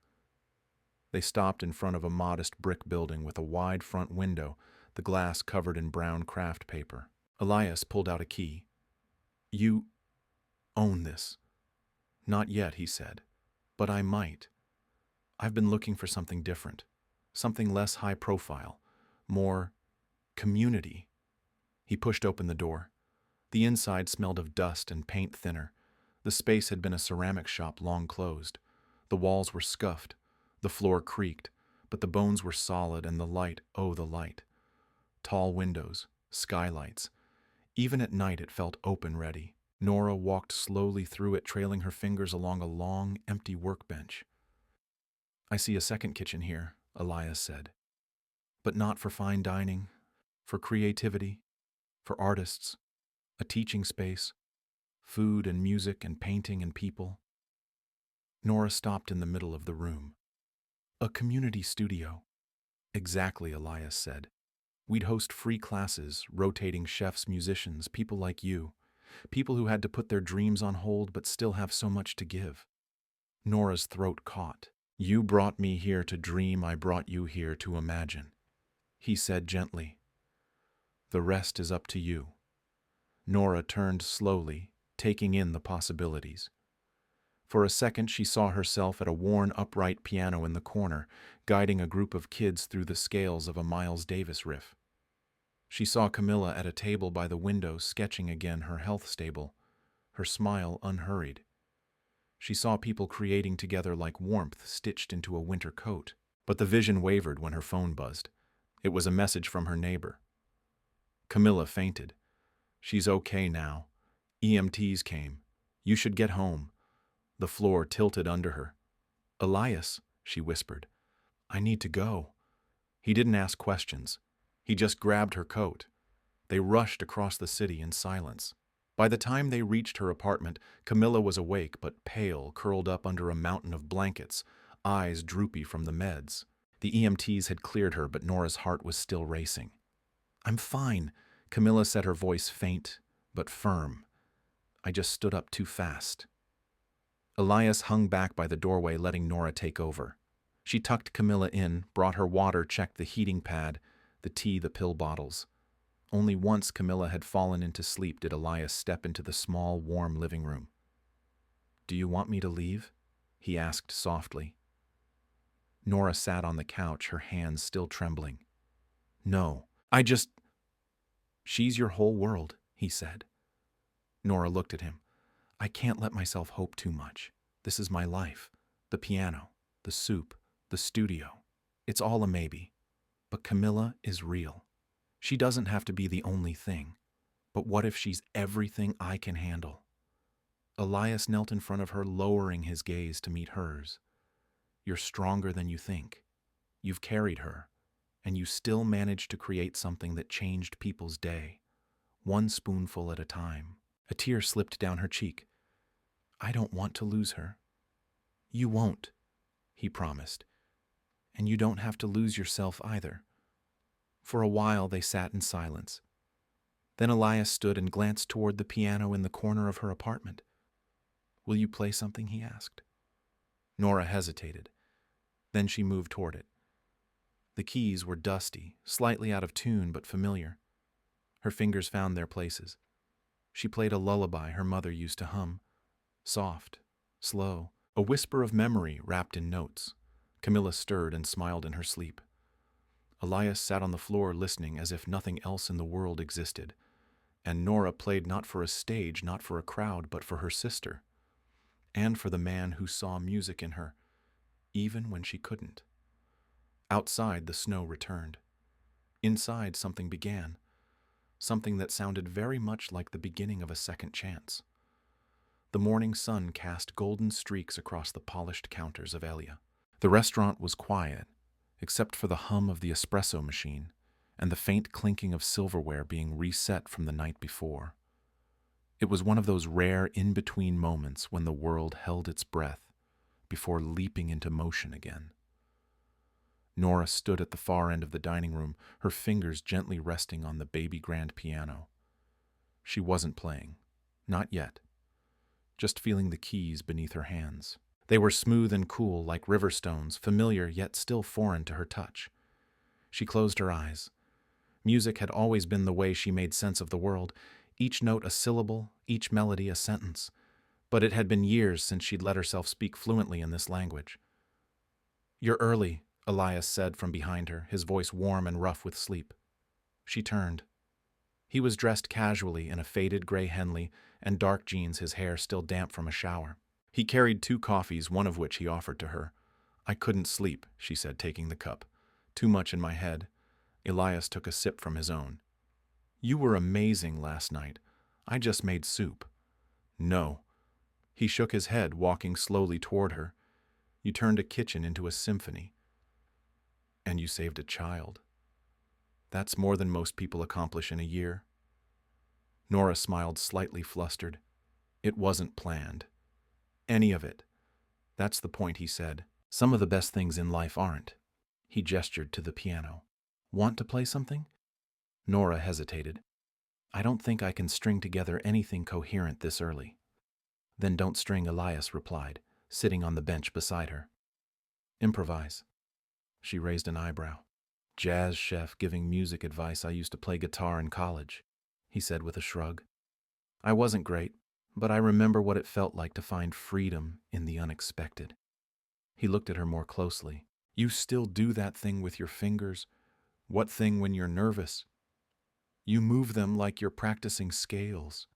They stopped in front of a modest brick building with a wide front window, the glass covered in brown craft paper. Elias pulled out a key. "You own this." "Not yet," he said. "But I might. I've been looking for something different, something less high profile, more community." He pushed open the door. The inside smelled of dust and paint thinner. The space had been a ceramic shop long closed. The walls were scuffed. The floor creaked, but the bones were solid and the light, oh, the light. Tall windows, skylights. Even at night it felt open-ready. Nora walked slowly through it, trailing her fingers along a long, empty workbench. "I see a second kitchen here," Elias said. "But not for fine dining, for creativity, for artists, a teaching space, food and music and painting and people." Nora stopped in the middle of the room. "A community studio." "Exactly," Elias said. "We'd host free classes, rotating chefs, musicians, people like you. People who had to put their dreams on hold but still have so much to give." Nora's throat caught. "You brought me here to dream, I brought you here to imagine," he said gently. "The rest is up to you." Nora turned slowly, taking in the possibilities. For a second she saw herself at a worn upright piano in the corner, guiding a group of kids through the scales of a Miles Davis riff. She saw Camilla at a table by the window sketching again her health stable, her smile unhurried. She saw people creating together like warmth stitched into a winter coat. But the vision wavered when her phone buzzed. It was a message from her neighbor. Camilla fainted. "She's okay now. EMTs came. You should get home." The floor tilted under her. "Elias," she whispered, "I need to go." He didn't ask questions. He just grabbed her coat. They rushed across the city in silence. By the time they reached her apartment, Camilla was awake but pale, curled up under a mountain of blankets, eyes droopy from the meds. The EMTs had cleared her, but Nora's heart was still racing. "I'm fine," Camilla said, her voice faint but firm. "I just stood up too fast." Elias hung back by the doorway, letting Nora take over. She tucked Camilla in, brought her water, checked the heating pad, the tea, the pill bottles. Only once Camilla had fallen into sleep did Elias step into the small, warm living room. "Do you want me to leave?" he asked softly. Nora sat on the couch, her hands still trembling. "No, She's your whole world," he said. Nora looked at him. "I can't let myself hope too much. This is my life. The piano, the soup, the studio. It's all a maybe. But Camilla is real. She doesn't have to be the only thing. But what if she's everything I can handle?" Elias knelt in front of her, lowering his gaze to meet hers. "You're stronger than you think. You've carried her, and you still managed to create something that changed people's day, one spoonful at a time." A tear slipped down her cheek. "I don't want to lose her." "You won't," he promised. "And you don't have to lose yourself either." For a while they sat in silence. Then Elias stood and glanced toward the piano in the corner of her apartment. "Will you play something?" he asked. Nora hesitated. Then she moved toward it. The keys were dusty, slightly out of tune but familiar. Her fingers found their places. She played a lullaby her mother used to hum. Soft, slow, a whisper of memory wrapped in notes. Camilla stirred and smiled in her sleep. Elias sat on the floor listening as if nothing else in the world existed. And Nora played not for a stage, not for a crowd, but for her sister. And for the man who saw music in her, even when she couldn't. Outside, the snow returned. Inside, something began. Something that sounded very much like the beginning of a second chance. The morning sun cast golden streaks across the polished counters of Elia. The restaurant was quiet, except for the hum of the espresso machine and the faint clinking of silverware being reset from the night before. It was one of those rare in-between moments when the world held its breath before leaping into motion again. Nora stood at the far end of the dining room, her fingers gently resting on the baby grand piano. She wasn't playing. Not yet. Just feeling the keys beneath her hands. They were smooth and cool like river stones, familiar yet still foreign to her touch. She closed her eyes. Music had always been the way she made sense of the world, each note a syllable, each melody a sentence. But it had been years since she'd let herself speak fluently in this language. "You're early," Elias said from behind her, his voice warm and rough with sleep. She turned. He was dressed casually in a faded gray Henley and dark jeans, his hair still damp from a shower. He carried 2 coffees, one of which he offered to her. "I couldn't sleep," she said, taking the cup. "Too much in my head." Elias took a sip from his own. "You were amazing last night. I just made soup." "No." He shook his head, walking slowly toward her. "You turned a kitchen into a symphony. And you saved a child. That's more than most people accomplish in a year." Nora smiled, slightly flustered. "It wasn't planned. Any of it. That's the point," he said. "Some of the best things in life aren't." He gestured to the piano. "Want to play something?" Nora hesitated. "I don't think I can string together anything coherent this early." "Then don't string," Elias replied, sitting on the bench beside her. "Improvise." She raised an eyebrow. "Jazz chef giving music advice. I used to play guitar in college," he said with a shrug. "I wasn't great, but I remember what it felt like to find freedom in the unexpected." He looked at her more closely. "You still do that thing with your fingers? What thing when you're nervous? You move them like you're practicing scales."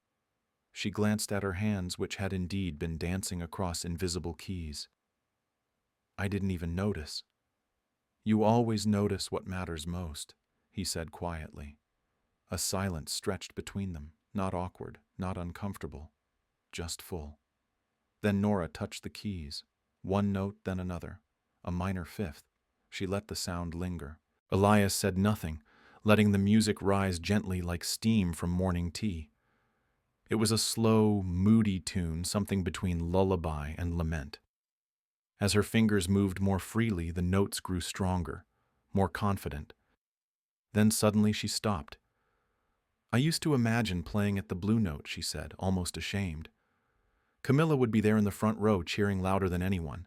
She glanced at her hands, which had indeed been dancing across invisible keys. "I didn't even notice." "You always notice what matters most," he said quietly. A silence stretched between them, not awkward, not uncomfortable, just full. Then Nora touched the keys, one note, then another, a minor fifth. She let the sound linger. Elias said nothing, letting the music rise gently like steam from morning tea. It was a slow, moody tune, something between lullaby and lament. As her fingers moved more freely, the notes grew stronger, more confident. Then suddenly she stopped. "I used to imagine playing at the Blue Note," she said, almost ashamed. "Camilla would be there in the front row, cheering louder than anyone."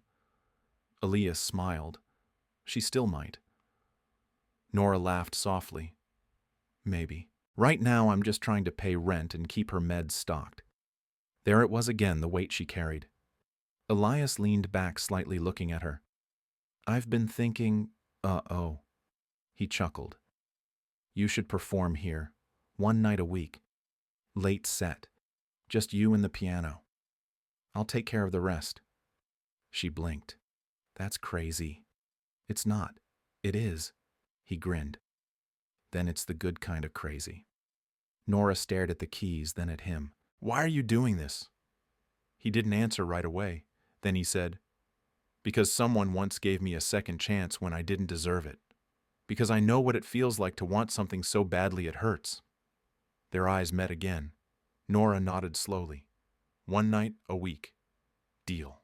Elias smiled. "She still might." Nora laughed softly. "Maybe. Right now I'm just trying to pay rent and keep her meds stocked." There it was again, the weight she carried. Elias leaned back slightly, looking at her. "I've been thinking, uh-oh." He chuckled. "You should perform here, 1 night a week. Late set. Just you and the piano. I'll take care of the rest." She blinked. "That's crazy." "It's not. It is." He grinned. "Then it's the good kind of crazy." Nora stared at the keys, then at him. "Why are you doing this?" He didn't answer right away. Then he said, "Because someone once gave me a second chance when I didn't deserve it. Because I know what it feels like to want something so badly it hurts." Their eyes met again. Nora nodded slowly. 1 night a week. Deal.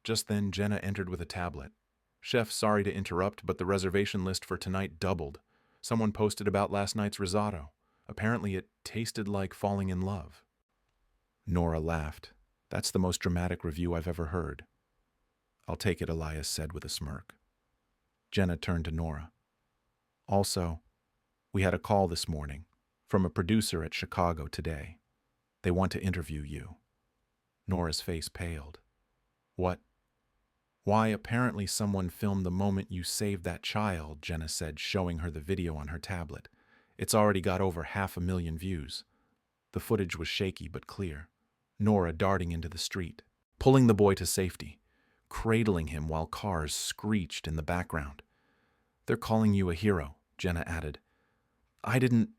Just then Jenna entered with a tablet. "Chef, sorry to interrupt, but the reservation list for tonight doubled. Someone posted about last night's risotto. Apparently it tasted like falling in love." Nora laughed. "That's the most dramatic review I've ever heard." "I'll take it," Elias said with a smirk. Jenna turned to Nora. "Also, we had a call this morning from a producer at Chicago Today. They want to interview you." Nora's face paled. "What?" "Why, apparently someone filmed the moment you saved that child," Jenna said, showing her the video on her tablet. "It's already got over 500,000 views." The footage was shaky but clear. Nora darting into the street, pulling the boy to safety, cradling him while cars screeched in the background. "They're calling you a hero," Jenna added. I didn't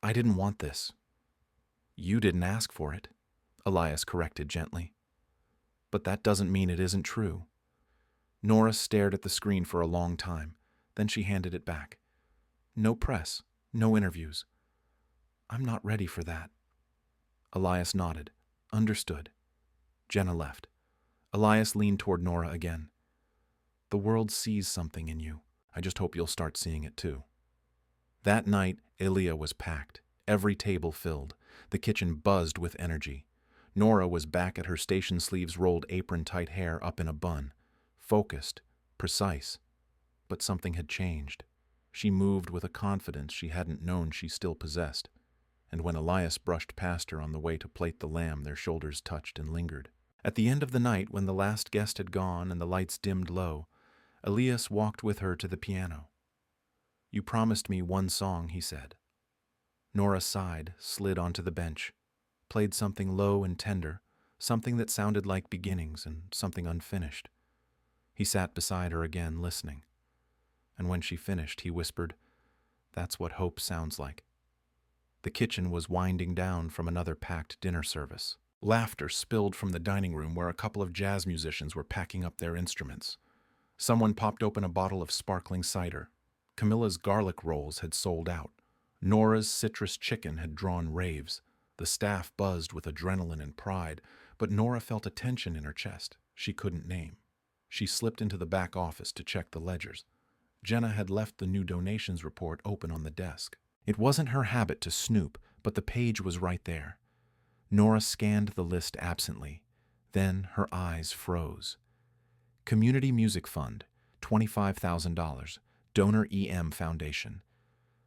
want this." "You didn't ask for it," Elias corrected gently. "But that doesn't mean it isn't true." Nora stared at the screen for a long time. Then she handed it back. "No press, no interviews. I'm not ready for that." Elias nodded. Understood. Jenna left. Elias leaned toward Nora again. The world sees something in you. I just hope you'll start seeing it too. That night, Ilia was packed, every table filled. The kitchen buzzed with energy. Nora was back at her station sleeves rolled apron-tight hair up in a bun. Focused, precise. But something had changed. She moved with a confidence she hadn't known she still possessed. And when Elias brushed past her on the way to plate the lamb, their shoulders touched and lingered. At the end of the night, when the last guest had gone and the lights dimmed low, Elias walked with her to the piano. You promised me one song, he said. Nora sighed, slid onto the bench, played something low and tender, something that sounded like beginnings and something unfinished. He sat beside her again, listening. And when she finished, he whispered, "That's what hope sounds like." The kitchen was winding down from another packed dinner service. Laughter spilled from the dining room where a couple of jazz musicians were packing up their instruments. Someone popped open a bottle of sparkling cider. Camilla's garlic rolls had sold out. Nora's citrus chicken had drawn raves. The staff buzzed with adrenaline and pride, but Nora felt a tension in her chest she couldn't name. She slipped into the back office to check the ledgers. Jenna had left the new donations report open on the desk. It wasn't her habit to snoop, but the page was right there. Nora scanned the list absently. Then her eyes froze. Community Music Fund, $25,000. Donor EM Foundation.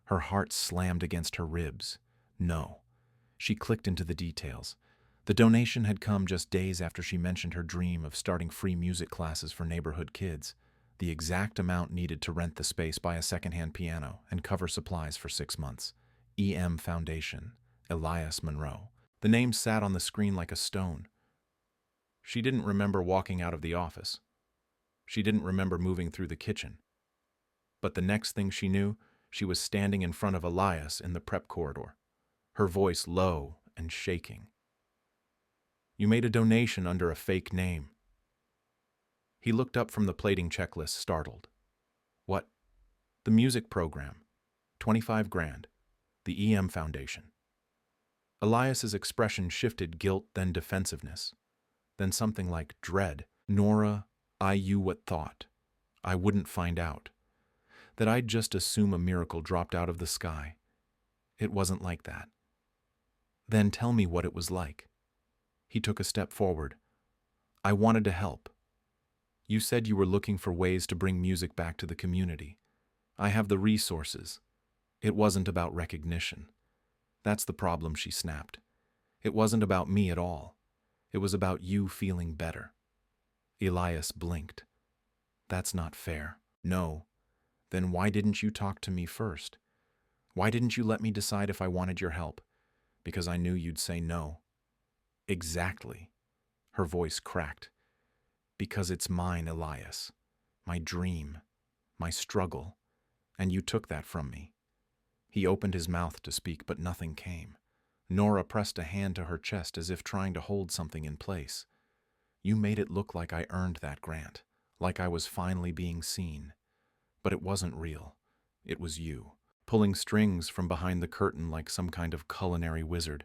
Her heart slammed against her ribs. No. She clicked into the details. The donation had come just days after she mentioned her dream of starting free music classes for neighborhood kids. The exact amount needed to rent the space, buy a secondhand piano, and cover supplies for 6 months. EM Foundation. Elias Monroe. The name sat on the screen like a stone. She didn't remember walking out of the office. She didn't remember moving through the kitchen. But the next thing she knew, she was standing in front of Elias in the prep corridor, her voice low and shaking. You made a donation under a fake name. He looked up from the plating checklist, startled. What? The music program. 25 grand. The EM Foundation. Elias's expression shifted, guilt, then defensiveness. Then something like dread. Nora, you what thought? I wouldn't find out. That I'd just assume a miracle dropped out of the sky. It wasn't like that. Then tell me what it was like. He took a step forward. I wanted to help. You said you were looking for ways to bring music back to the community. I have the resources. It wasn't about recognition. That's the problem, she snapped. It wasn't about me at all. It was about you feeling better. Elias blinked. That's not fair. No. Then why didn't you talk to me first? Why didn't you let me decide if I wanted your help? Because I knew you'd say no. Exactly. Her voice cracked. Because it's mine, Elias. My dream. My struggle. And you took that from me. He opened his mouth to speak, but nothing came. Nora pressed a hand to her chest as if trying to hold something in place. You made it look like I earned that grant, like I was finally being seen. But it wasn't real. It was you, pulling strings from behind the curtain like some kind of culinary wizard.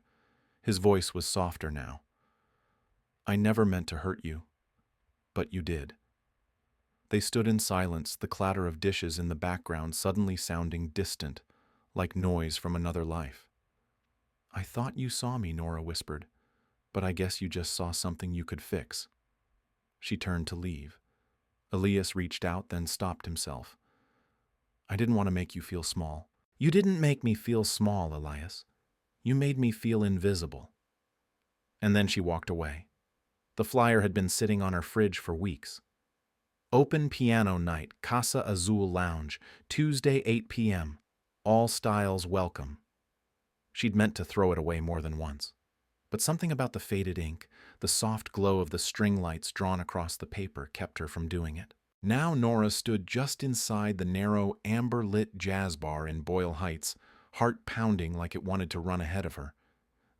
His voice was softer now. I never meant to hurt you, but you did. They stood in silence, the clatter of dishes in the background suddenly sounding distant, like noise from another life. I thought you saw me, Nora whispered, but I guess you just saw something you could fix. She turned to leave. Elias reached out, then stopped himself. I didn't want to make you feel small. You didn't make me feel small, Elias. You made me feel invisible. And then she walked away. The flyer had been sitting on her fridge for weeks. Open piano night, Casa Azul Lounge, Tuesday 8 p.m. All styles welcome. She'd meant to throw it away more than once. But something about the faded ink, the soft glow of the string lights drawn across the paper kept her from doing it. Now Nora stood just inside the narrow, amber-lit jazz bar in Boyle Heights, heart pounding like it wanted to run ahead of her.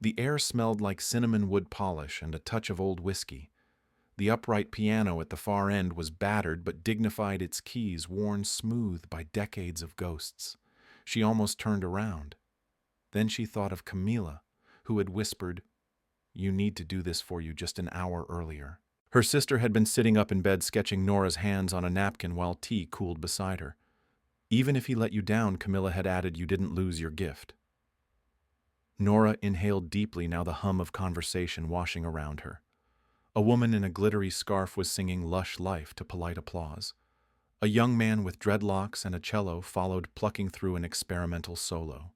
The air smelled like cinnamon wood polish and a touch of old whiskey. The upright piano at the far end was battered but dignified, its keys worn smooth by decades of ghosts. She almost turned around. Then she thought of Camila, who had whispered, You need to do this for you just an hour earlier." Her sister had been sitting up in bed sketching Nora's hands on a napkin while tea cooled beside her. "Even if he let you down," Camilla had added, "you didn't lose your gift." Nora inhaled deeply, now the hum of conversation washing around her. A woman in a glittery scarf was singing Lush Life to polite applause. A young man with dreadlocks and a cello followed, plucking through an experimental solo.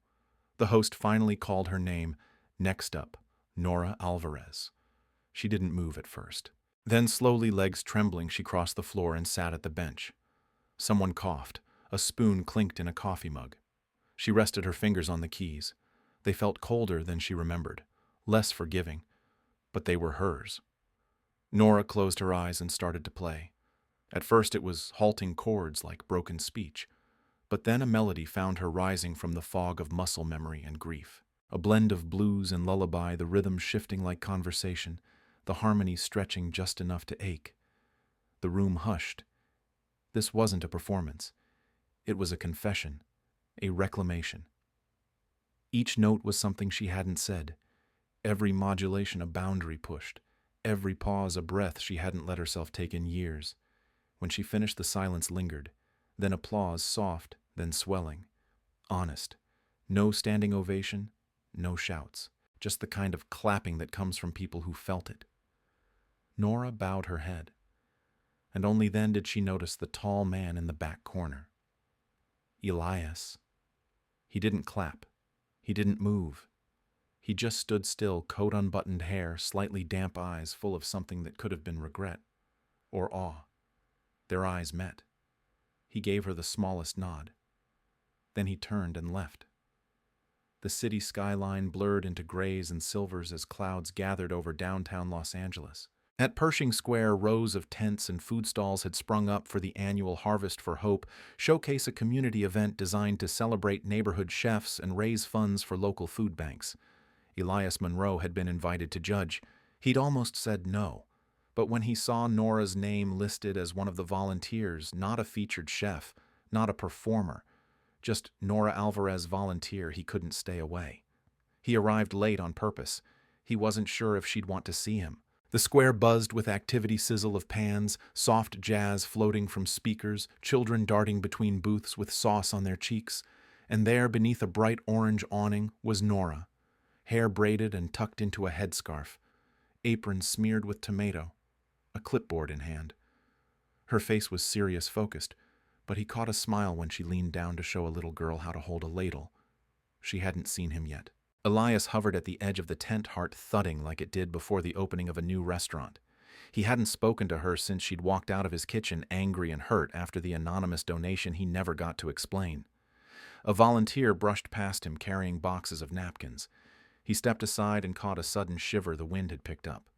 The host finally called her name. Next up, Nora Alvarez. She didn't move at first. Then, slowly, legs trembling, she crossed the floor and sat at the bench. Someone coughed. A spoon clinked in a coffee mug. She rested her fingers on the keys. They felt colder than she remembered, less forgiving, but they were hers. Nora closed her eyes and started to play. At first it was halting chords like broken speech, but then a melody found her rising from the fog of muscle memory and grief. A blend of blues and lullaby, the rhythm shifting like conversation, the harmony stretching just enough to ache. The room hushed. This wasn't a performance. It was a confession, a reclamation. Each note was something she hadn't said, every modulation a boundary pushed, every pause a breath she hadn't let herself take in years. When she finished, the silence lingered, then applause, soft, then swelling, honest. No standing ovation, no shouts, just the kind of clapping that comes from people who felt it. Nora bowed her head, and only then did she notice the tall man in the back corner. Elias. He didn't clap. He didn't move. He just stood still, coat unbuttoned, hair, slightly damp eyes full of something that could have been regret or awe. Their eyes met. He gave her the smallest nod. Then he turned and left. The city skyline blurred into grays and silvers as clouds gathered over downtown Los Angeles. At Pershing Square, rows of tents and food stalls had sprung up for the annual Harvest for Hope showcase, a community event designed to celebrate neighborhood chefs and raise funds for local food banks. Elias Monroe had been invited to judge. He'd almost said no, but when he saw Nora's name listed as one of the volunteers, not a featured chef, not a performer, just Nora Alvarez volunteer, he couldn't stay away. He arrived late on purpose. He wasn't sure if she'd want to see him. The square buzzed with activity, sizzle of pans, soft jazz floating from speakers, children darting between booths with sauce on their cheeks. And there, beneath a bright orange awning, was Nora, hair braided and tucked into a headscarf, apron smeared with tomato, a clipboard in hand. Her face was serious, focused, but he caught a smile when she leaned down to show a little girl how to hold a ladle. She hadn't seen him yet. Elias hovered at the edge of the tent, heart thudding like it did before the opening of a new restaurant. He hadn't spoken to her since she'd walked out of his kitchen, angry and hurt after the anonymous donation he never got to explain. A volunteer brushed past him, carrying boxes of napkins. He stepped aside and caught a sudden shiver the wind had picked up.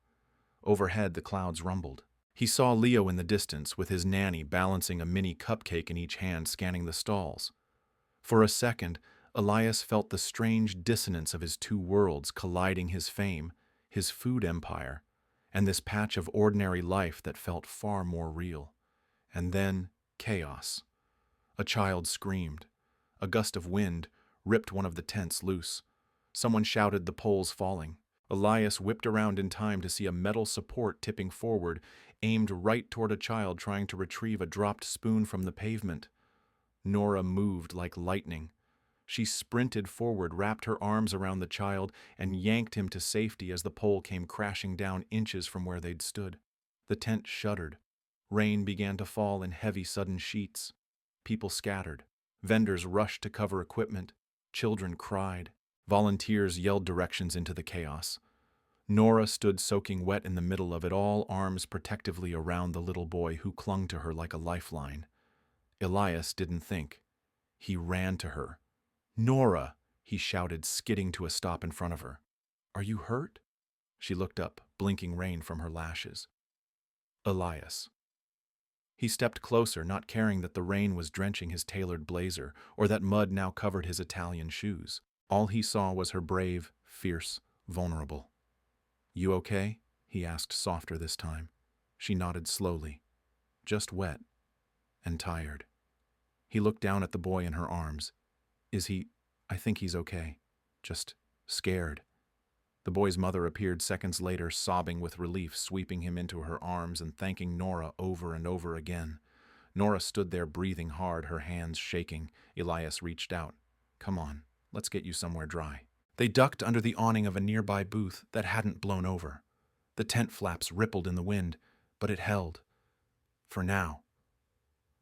Overhead, the clouds rumbled. He saw Leo in the distance, with his nanny balancing a mini cupcake in each hand, scanning the stalls. For a second, Elias felt the strange dissonance of his two worlds colliding: his fame, his food empire, and this patch of ordinary life that felt far more real. And then, chaos. A child screamed. A gust of wind ripped one of the tents loose. Someone shouted, "The pole's falling." Elias whipped around in time to see a metal support tipping forward, aimed right toward a child trying to retrieve a dropped spoon from the pavement. Nora moved like lightning. She sprinted forward, wrapped her arms around the child, and yanked him to safety as the pole came crashing down inches from where they'd stood. The tent shuddered. Rain began to fall in heavy, sudden sheets. People scattered. Vendors rushed to cover equipment. Children cried. Volunteers yelled directions into the chaos. Nora stood soaking wet in the middle of it all, arms protectively around the little boy who clung to her like a lifeline. Elias didn't think. He ran to her. "Nora!" he shouted, skidding to a stop in front of her. "Are you hurt?" She looked up, blinking rain from her lashes. Elias. He stepped closer, not caring that the rain was drenching his tailored blazer or that mud now covered his Italian shoes. All he saw was her, brave, fierce, vulnerable. "You okay?" he asked, softer this time. She nodded slowly. "Just wet. And tired." He looked down at the boy in her arms. "Is he? I think he's okay. Just scared." The boy's mother appeared seconds later, sobbing with relief, sweeping him into her arms and thanking Nora over and over again. Nora stood there breathing hard, her hands shaking. Elias reached out. "Come on, let's get you somewhere dry." They ducked under the awning of a nearby booth that hadn't blown over. The tent flaps rippled in the wind, but it held. For now.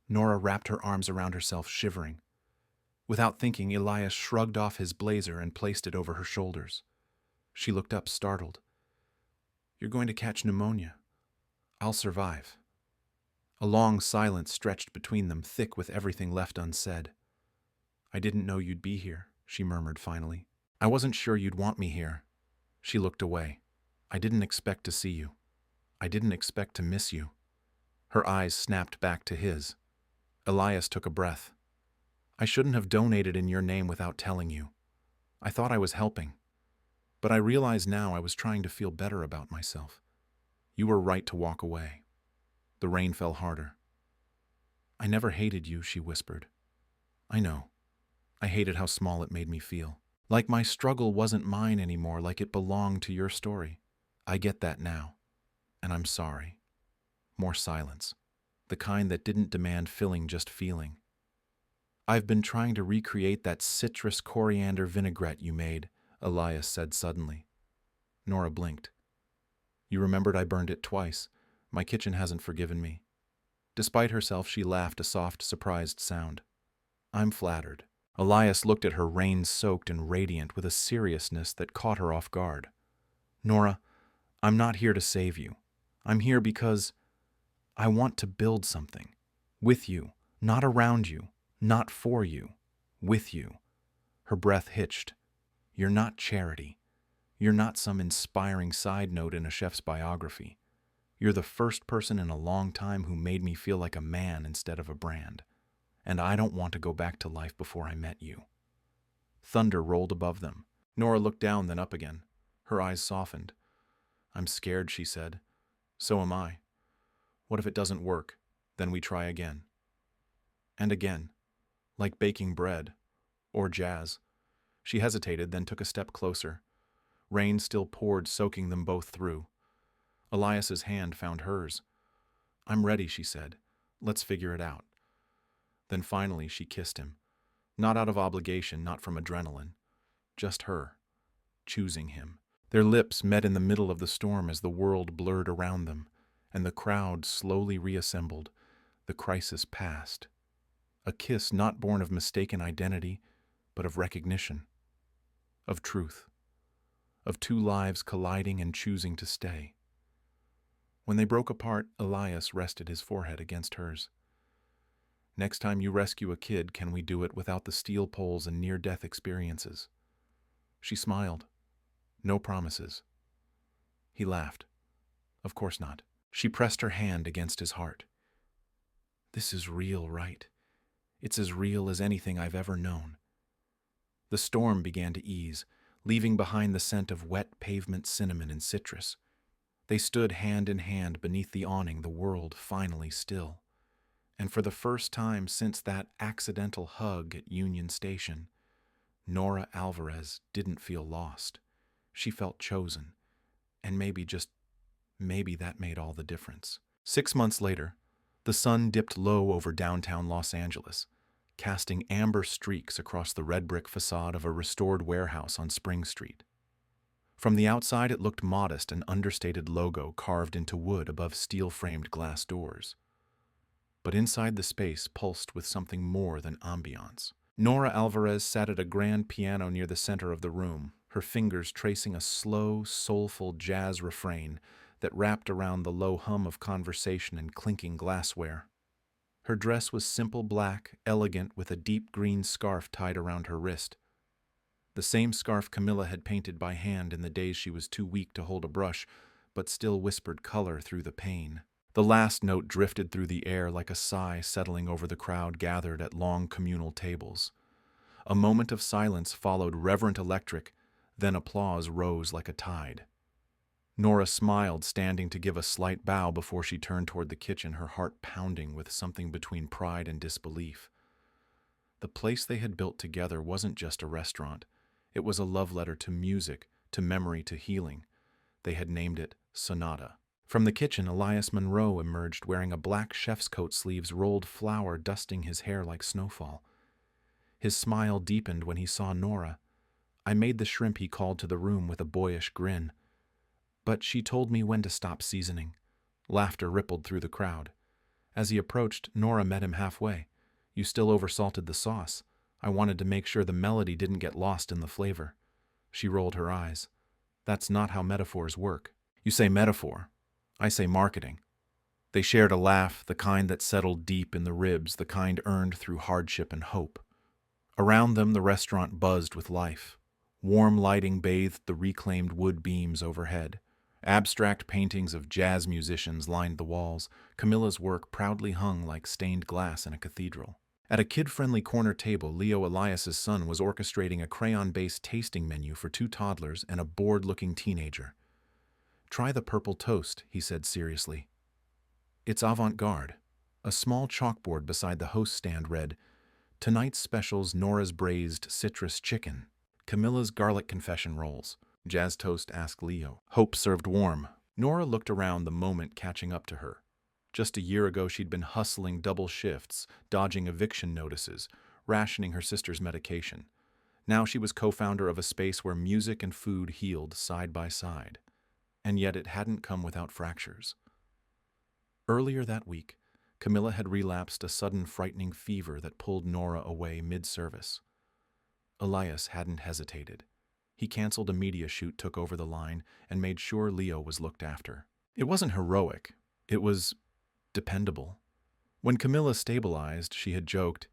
Nora wrapped her arms around herself, shivering. Without thinking, Elias shrugged off his blazer and placed it over her shoulders. She looked up, startled. "You're going to catch pneumonia. I'll survive." A long silence stretched between them, thick with everything left unsaid. "I didn't know you'd be here," she murmured finally. "I wasn't sure you'd want me here." She looked away. "I didn't expect to see you. I didn't expect to miss you." Her eyes snapped back to his. Elias took a breath. "I shouldn't have donated in your name without telling you. I thought I was helping. But I realize now I was trying to feel better about myself. You were right to walk away." The rain fell harder. "I never hated you," she whispered. "I know. I hated how small it made me feel. Like my struggle wasn't mine anymore, like it belonged to your story. I get that now. And I'm sorry." More silence. The kind that didn't demand filling, just feeling. "I've been trying to recreate that citrus coriander vinaigrette you made," Elias said suddenly. Nora blinked. "You remembered I burned it twice. My kitchen hasn't forgiven me." Despite herself, she laughed, a soft, surprised sound. "I'm flattered." Elias looked at her, rain-soaked and radiant, with a seriousness that caught her off guard. "Nora, I'm not here to save you. I'm here because I want to build something. With you, not around you, not for you. With you." Her breath hitched. "You're not charity. You're not some inspiring side note in a chef's biography. You're the first person in a long time who made me feel like a man instead of a brand. And I don't want to go back to life before I met you." Thunder rolled above them. Nora looked down, then up again. Her eyes softened. "I'm scared," she said. "So am I. What if it doesn't work? Then we try again. And again. Like baking bread. Or jazz." She hesitated, then took a step closer. Rain still poured, soaking them both through. Elias's hand found hers. "I'm ready," she said. "Let's figure it out." Then finally she kissed him. Not out of obligation, not from adrenaline. Just her. Choosing him. Their lips met in the middle of the storm as the world blurred around them, and the crowd slowly reassembled. The crisis passed. A kiss not born of mistaken identity, but of recognition. Of truth. Of two lives colliding and choosing to stay. When they broke apart, Elias rested his forehead against hers. "Next time you rescue a kid, can we do it without the steel poles and near-death experiences?" She smiled. "No promises." He laughed. "Of course not." She pressed her hand against his heart. "This is real, right? It's as real as anything I've ever known." The storm began to ease, leaving behind the scent of wet pavement, cinnamon, and citrus. They stood hand in hand beneath the awning, the world finally still. And for the first time since that accidental hug at Union Station, Nora Alvarez didn't feel lost. She felt chosen. And maybe, just maybe, that made all the difference. 6 months later, the sun dipped low over downtown Los Angeles, casting amber streaks across the red brick facade of a restored warehouse on Spring Street. From the outside, it looked modest, an understated logo carved into wood above steel-framed glass doors. But inside the space pulsed with something more than ambiance. Nora Alvarez sat at a grand piano near the center of the room, her fingers tracing a slow, soulful jazz refrain that wrapped around the low hum of conversation and clinking glassware. Her dress was simple black, elegant, with a deep green scarf tied around her wrist. The same scarf Camilla had painted by hand in the days she was too weak to hold a brush, but still whispered color through the pain. The last note drifted through the air like a sigh settling over the crowd gathered at long communal tables. A moment of silence followed, reverent electric, then applause rose like a tide. Nora smiled, standing to give a slight bow before she turned toward the kitchen, her heart pounding with something between pride and disbelief. The place they had built together wasn't just a restaurant. It was a love letter to music, to memory to healing. They had named it Sonata. From the kitchen, Elias Monroe emerged wearing a black chef's coat, sleeves rolled flour dusting his hair like snowfall. His smile deepened when he saw Nora. I made the shrimp, he called to the room with a boyish grin. But she told me when to stop seasoning. Laughter rippled through the crowd. As he approached, Nora met him halfway. You still oversalted the sauce. I wanted to make sure the melody didn't get lost in the flavor. She rolled her eyes. That's not how metaphors work. You say metaphor. I say marketing. They shared a laugh, the kind that settled deep in the ribs, the kind earned through hardship and hope. Around them, the restaurant buzzed with life. Warm lighting bathed the reclaimed wood beams overhead. Abstract paintings of jazz musicians lined the walls. Camilla's work proudly hung like stained glass in a cathedral. At a kid-friendly corner table, Leo, Elias's son, was orchestrating a crayon-based tasting menu for 2 toddlers and a bored-looking teenager. Try the purple toast, he said seriously. It's avant-garde. A small chalkboard beside the host stand read, tonight's specials: Nora's braised citrus chicken, Camilla's garlic confession rolls. Jazz toast, asked Leo. Hope served warm. Nora looked around, the moment catching up to her. Just a year ago, she'd been hustling double shifts, dodging eviction notices, rationing her sister's medication. Now she was co-founder of a space where music and food healed side by side. And yet it hadn't come without fractures. Earlier that week, Camilla had relapsed a sudden frightening fever that pulled Nora away mid-service. Elias hadn't hesitated. He canceled a media shoot, took over the line, and made sure Leo was looked after. It wasn't heroic. It was dependable. When Camilla stabilized, she had joked,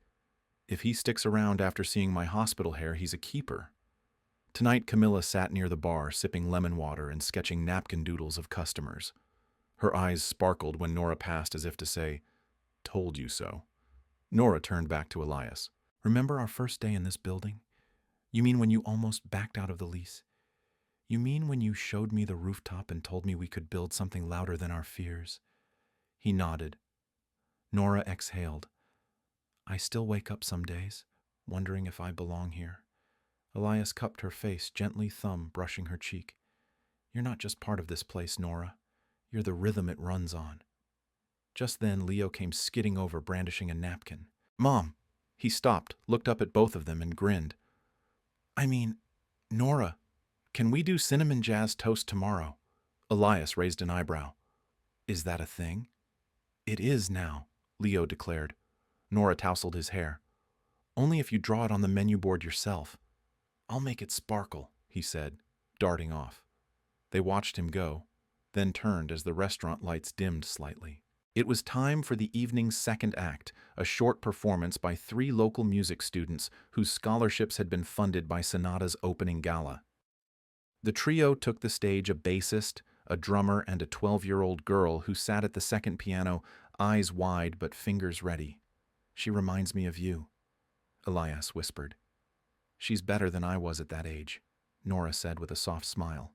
if he sticks around after seeing my hospital hair, he's a keeper. Tonight, Camilla sat near the bar, sipping lemon water and sketching napkin doodles of customers. Her eyes sparkled when Nora passed, as if to say, told you so. Nora turned back to Elias. Remember our first day in this building? You mean when you almost backed out of the lease? You mean when you showed me the rooftop and told me we could build something louder than our fears? He nodded. Nora exhaled. I still wake up some days, wondering if I belong here. Elias cupped her face, gently thumb brushing her cheek. You're not just part of this place, Nora. You're the rhythm it runs on. Just then, Leo came skidding over, brandishing a napkin. Mom! He stopped, looked up at both of them, and grinned. I mean, Nora, can we do cinnamon jazz toast tomorrow? Elias raised an eyebrow. Is that a thing? It is now, Leo declared. Nora tousled his hair. Only if you draw it on the menu board yourself. I'll make it sparkle, he said, darting off. They watched him go, then turned as the restaurant lights dimmed slightly. It was time for the evening's second act, a short performance by 3 local music students whose scholarships had been funded by Sonata's opening gala. The trio took the stage, a bassist, a drummer, and a 12-year-old girl who sat at the second piano, eyes wide but fingers ready. She reminds me of you, Elias whispered. She's better than I was at that age, Nora said with a soft smile.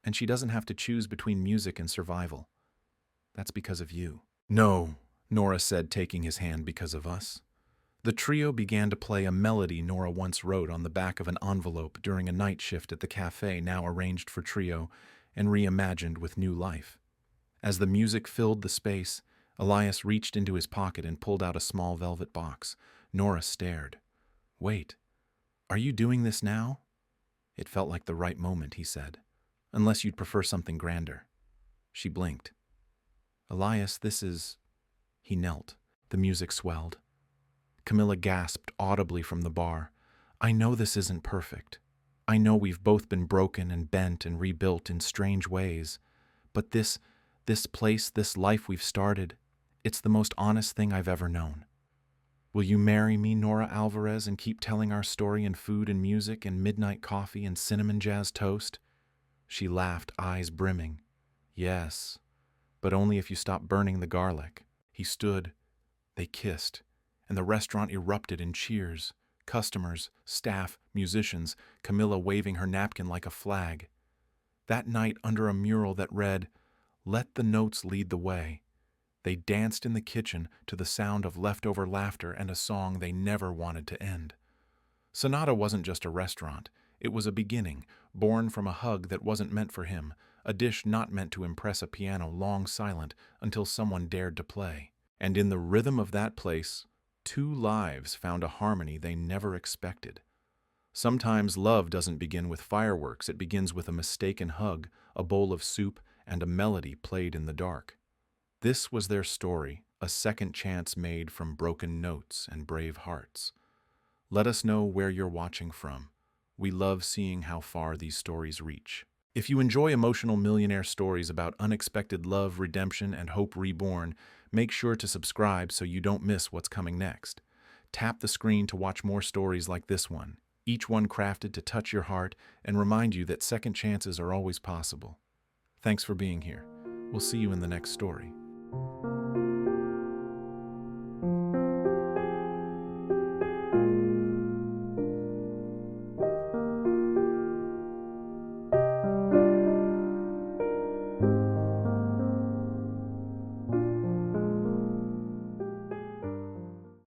And she doesn't have to choose between music and survival. That's because of you. No, Nora said, taking his hand, because of us. The trio began to play a melody Nora once wrote on the back of an envelope during a night shift at the cafe, now arranged for trio and reimagined with new life. As the music filled the space, Elias reached into his pocket and pulled out a small velvet box. Nora stared. Wait, are you doing this now? It felt like the right moment, he said. Unless you'd prefer something grander. She blinked. Elias, this is... He knelt. The music swelled. Camilla gasped audibly from the bar. I know this isn't perfect. I know we've both been broken and bent and rebuilt in strange ways. But this place, this life we've started, it's the most honest thing I've ever known. Will you marry me, Nora Alvarez, and keep telling our story in food and music and midnight coffee and cinnamon jazz toast? She laughed, eyes brimming. Yes, but only if you stop burning the garlic. He stood. They kissed, and the restaurant erupted in cheers. Customers, staff, musicians, Camilla waving her napkin like a flag. That night, under a mural that read, Let the notes lead the way, they danced in the kitchen to the sound of leftover laughter and a song they never wanted to end. Sonata wasn't just a restaurant. It was a beginning, born from a hug that wasn't meant for him, a dish not meant to impress a piano long silent until someone dared to play. And in the rhythm of that place, two lives found a harmony they never expected. Sometimes love doesn't begin with fireworks, it begins with a mistaken hug, a bowl of soup, and a melody played in the dark. This was their story, a second chance made from broken notes and brave hearts. Let us know where you're watching from. We love seeing how far these stories reach. If you enjoy emotional millionaire stories about unexpected love, redemption, and hope reborn, make sure to subscribe so you don't miss what's coming next. Tap the screen to watch more stories like this one, each one crafted to touch your heart and remind you that second chances are always possible. Thanks for being here. We'll see you in the next story.